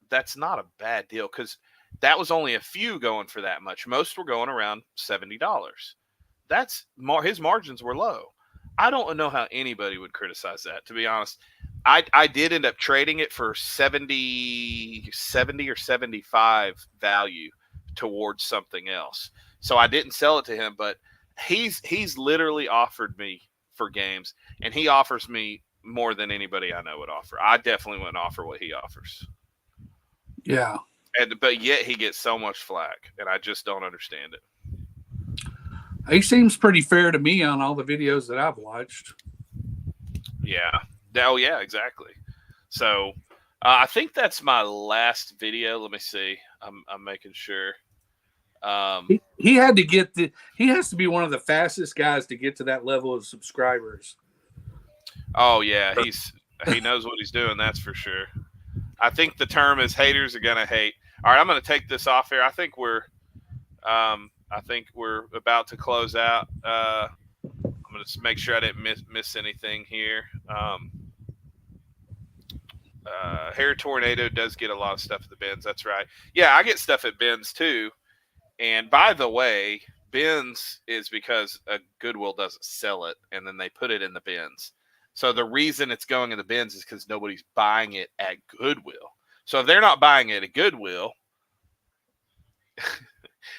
that's not a bad deal because that was only a few going for that much. Most were going around $70. That's his margins were low. I don't know how anybody would criticize that, to be honest. I did end up trading it for 70 or 75 value towards something else. So I didn't sell it to him, but he's literally offered me for games, and he offers me more than anybody I know would offer. I definitely wouldn't offer what he offers. Yeah. But yet he gets so much flack, and I just don't understand it. He seems pretty fair to me on all the videos that I've watched. Yeah. Oh, yeah, exactly. So I think that's my last video. Let me see. I'm making sure. He had to get he has to be one of the fastest guys to get to that level of subscribers. Oh, yeah. He knows what he's doing. That's for sure. I think the term is haters are going to hate. All right, I'm going to take this off here. I think we're about to close out. I'm going to make sure I didn't miss anything here. Hair Tornado does get a lot of stuff at the bins. That's right. Yeah, I get stuff at bins too. And by the way, bins is because Goodwill doesn't sell it, and then they put it in the bins. So the reason it's going in the bins is because nobody's buying it at Goodwill. So if they're not buying it at Goodwill, what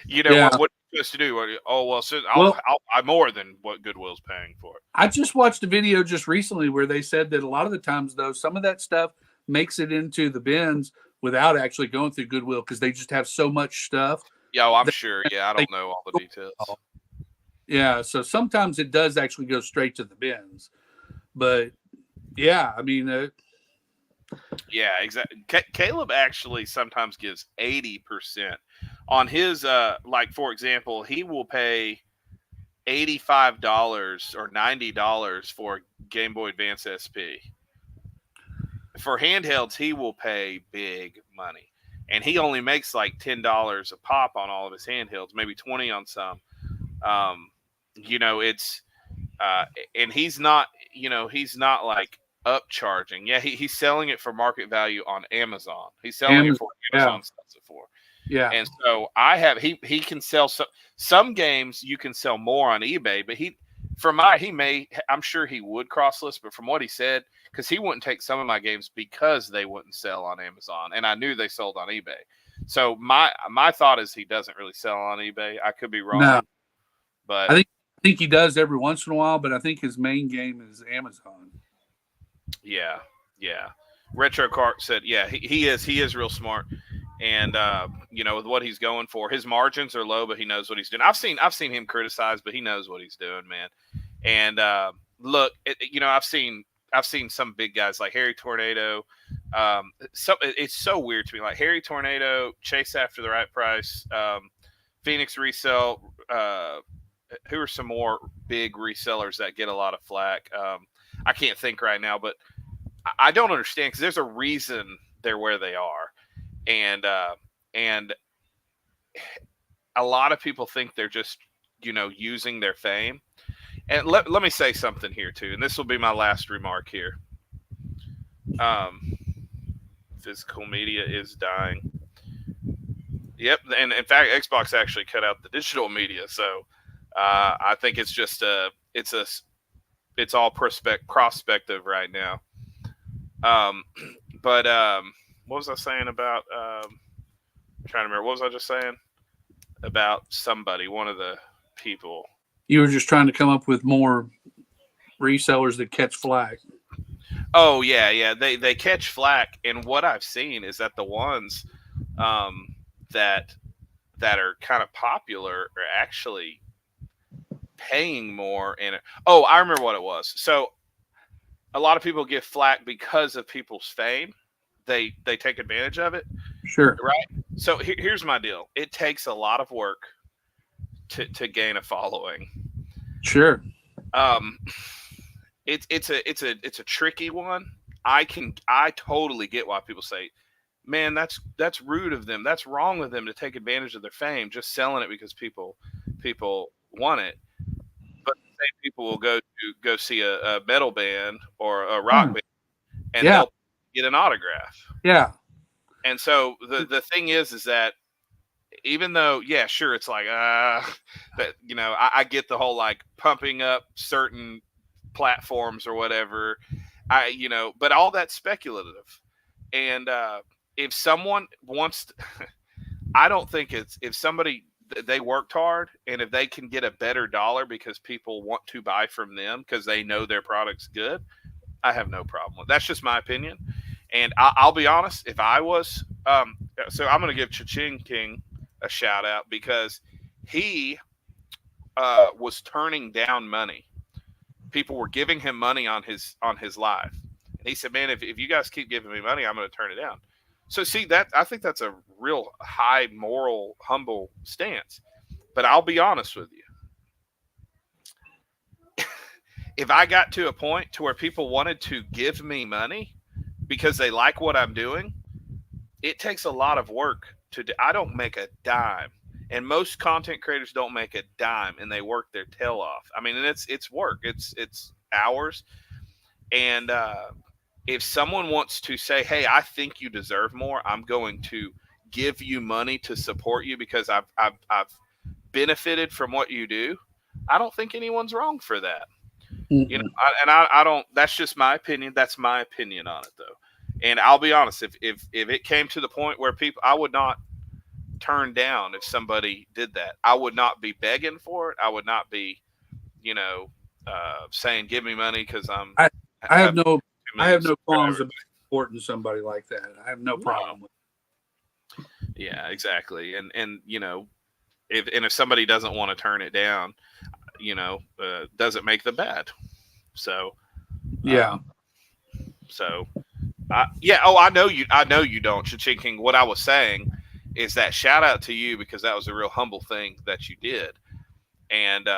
are you supposed to do? Oh, well, so I'll buy more than what Goodwill's paying for it. I just watched a video just recently where they said that a lot of the times, though, some of that stuff makes it into the bins without actually going through Goodwill because they just have so much stuff. Yeah, well, I'm sure. Yeah, I don't know all the details. Yeah, so sometimes it does actually go straight to the bins. But, yeah, I mean... yeah, exactly. Caleb actually sometimes gives 80% on his, like, for example, he will pay $85 or $90 for Game Boy Advance SP. For handhelds, he will pay big money. And he only makes like $10 a pop on all of his handhelds, maybe 20 on some. It's and he's not like upcharging. Yeah, he's selling it for market value on Amazon. He's selling it for what Amazon sells it for. Yeah. And so he can sell some games you can sell more on eBay, but I'm sure he would cross list, but from what he said, because he wouldn't take some of my games because they wouldn't sell on Amazon, and I knew they sold on eBay. So my thought is he doesn't really sell on eBay. I could be wrong, no. But I think he does every once in a while, but I think his main game is Amazon. Yeah. Retro Cart said, yeah, he is real smart, and with what he's going for, his margins are low, but he knows what he's doing. I've seen him criticized, but he knows what he's doing, man. And look, I've seen some big guys like Harry Tornado. It's so weird to me, like Harry Tornado, Chase After the Right Price, Phoenix Resell. Who are some more big resellers that get a lot of flack? I can't think right now, but I don't understand because there's a reason they're where they are, and a lot of people think they're just using their fame. And let me say something here too, and this will be my last remark here. Physical media is dying. Yep, and in fact, Xbox actually cut out the digital media, so I think it's just it's all prospective right now. But what was I saying about? I'm trying to remember. What was I just saying about somebody? One of the people. You were just trying to come up with more resellers that catch flack. Oh yeah. They catch flack, and what I've seen is that the ones that are kind of popular are actually paying more. And I remember what it was. So a lot of people get flack because of people's fame. They take advantage of it. Sure. Right. So here's my deal. It takes a lot of work to gain a following. Sure. It's a tricky one. I totally get why people say, man, that's rude of them. That's wrong of them to take advantage of their fame, just selling it because people want it. But at same people will go see a metal band or a rock band, and Yeah. they'll get an autograph. Yeah. And so the thing is that even though, yeah, sure, it's like that, you know, I get the whole like pumping up certain platforms or whatever, but all that's speculative. And if someone wants to, I don't think it's, if somebody, they worked hard, and if they can get a better dollar because people want to buy from them because they know their product's good, I have no problem with. That's just my opinion. And I'll be honest, if I was, so I'm going to give Cha-Ching King a shout out because he was turning down money. People were giving him money on his live. And he said, man, if you guys keep giving me money, I'm going to turn it down. So see that, I think that's a real high moral, humble stance. But I'll be honest with you. If I got to a point to where people wanted to give me money because they like what I'm doing, it takes a lot of work to do. I don't make a dime, and most content creators don't make a dime, and they work their tail off. I mean, and it's work. It's hours. And if someone wants to say, hey, I think you deserve more, I'm going to give you money to support you because I've benefited from what you do, I don't think anyone's wrong for that. You know, I don't. That's just my opinion. That's my opinion on it, though. And I'll be honest. If it came to the point where people, I would not turn down if somebody did that. I would not be begging for it. I would not be, saying, "Give me money," because I have no qualms about supporting somebody like that. I have no problem with it. Yeah, exactly. And if somebody doesn't want to turn it down, doesn't make them bad. So yeah. I know you don't, Cha-Ching King. What I was saying is that shout out to you because that was a real humble thing that you did. And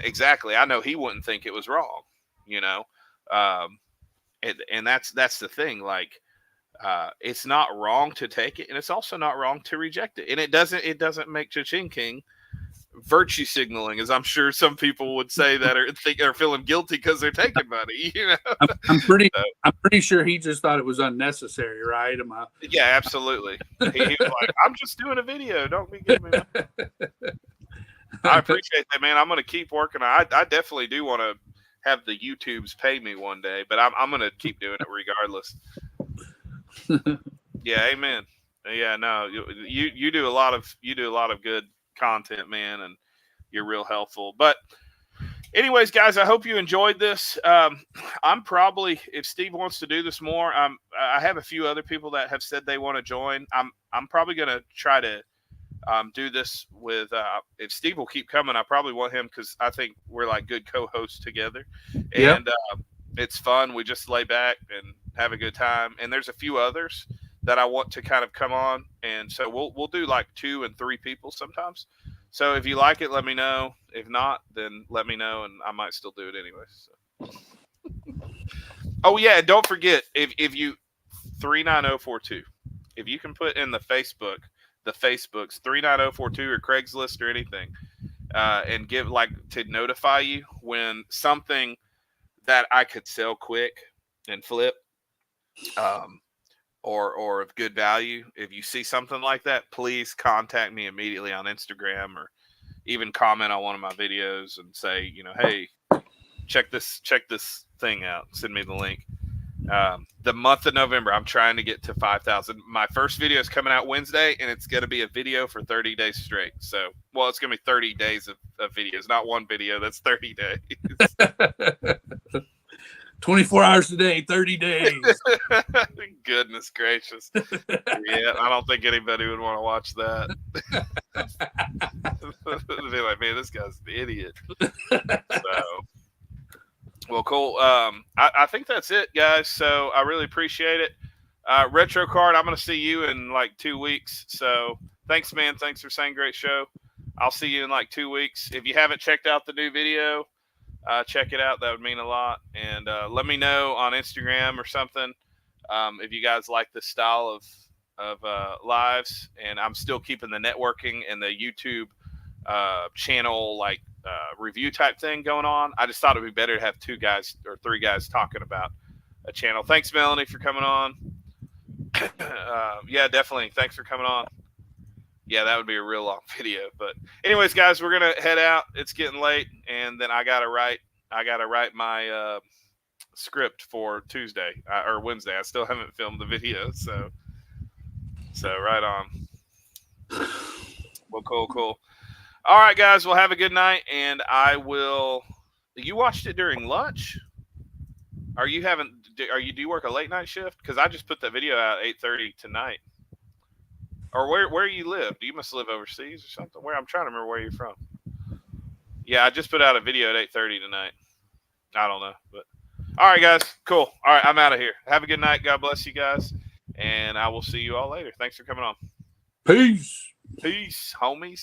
exactly, I know he wouldn't think it was wrong, and that's the thing. Like, it's not wrong to take it, and it's also not wrong to reject it. And it doesn't make Cha-Ching King virtue signaling, as I'm sure some people would say that are feeling guilty because they're taking money. I'm pretty sure he just thought it was unnecessary, right? Yeah, absolutely. He was like, I'm just doing a video. Don't be giving me money. I appreciate that, man. I'm going to keep working. I definitely do want to have the YouTubes pay me one day, but I'm going to keep doing it regardless. Yeah, amen. Yeah, no, you do a lot of good content, man, and you're real helpful. But anyways, guys, I hope you enjoyed this. I'm probably, if Steve wants to do this more, I have a few other people that have said they want to join. I'm probably going to try to do this with if Steve will keep coming. I probably want him because I think we're like good co-hosts together, and it's fun. We just lay back and have a good time. And there's a few others that I want to kind of come on, and so we'll do like 2 and 3 people sometimes. So if you like it, let me know. If not, then let me know, and I might still do it anyway. So. Oh yeah, and don't forget if you 39042, if you can put in the Facebooks 39042 or Craigslist or anything, and give to notify you when something that I could sell quick and flip, or of good value. If you see something like that, please contact me immediately on Instagram, or even comment on one of my videos and say, hey, check this thing out. Send me the link. The month of November, I'm trying to get to 5,000. My first video is coming out Wednesday, and it's going to be a video for 30 days straight. So, it's going to be 30 days of videos, not one video. That's 30 days. 24 hours a day, 30 days. Goodness gracious. Yeah, I don't think anybody would want to watch that. They'd be like, man, this guy's an idiot. So, well, cool. I think that's it, guys. So I really appreciate it. Retro Card, I'm going to see you in like 2 weeks. So thanks, man. Thanks for saying great show. I'll see you in like 2 weeks. If you haven't checked out the new video, check it out. That would mean a lot. And let me know on Instagram or something if you guys like this style of lives. And I'm still keeping the networking and the YouTube channel like review type thing going on. I just thought it would be better to have 2 guys or 3 guys talking about a channel. Thanks, Melanie, for coming on. Yeah, definitely. Thanks for coming on. Yeah, that would be a real long video. But anyways, guys, we're gonna head out. It's getting late, and then I gotta write my script for Tuesday or Wednesday. I still haven't filmed the video, so right on. Well, cool. All right, guys. Well, have a good night, and I will. You watched it during lunch? Do you work a late night shift? Because I just put that video out at 8:30 tonight. Or where you live? Do you must live overseas or something? I'm trying to remember where you're from. Yeah, I just put out a video at 8:30 tonight. I don't know, but all right, guys, cool. All right, I'm out of here. Have a good night. God bless you guys, and I will see you all later. Thanks for coming on. Peace, homies.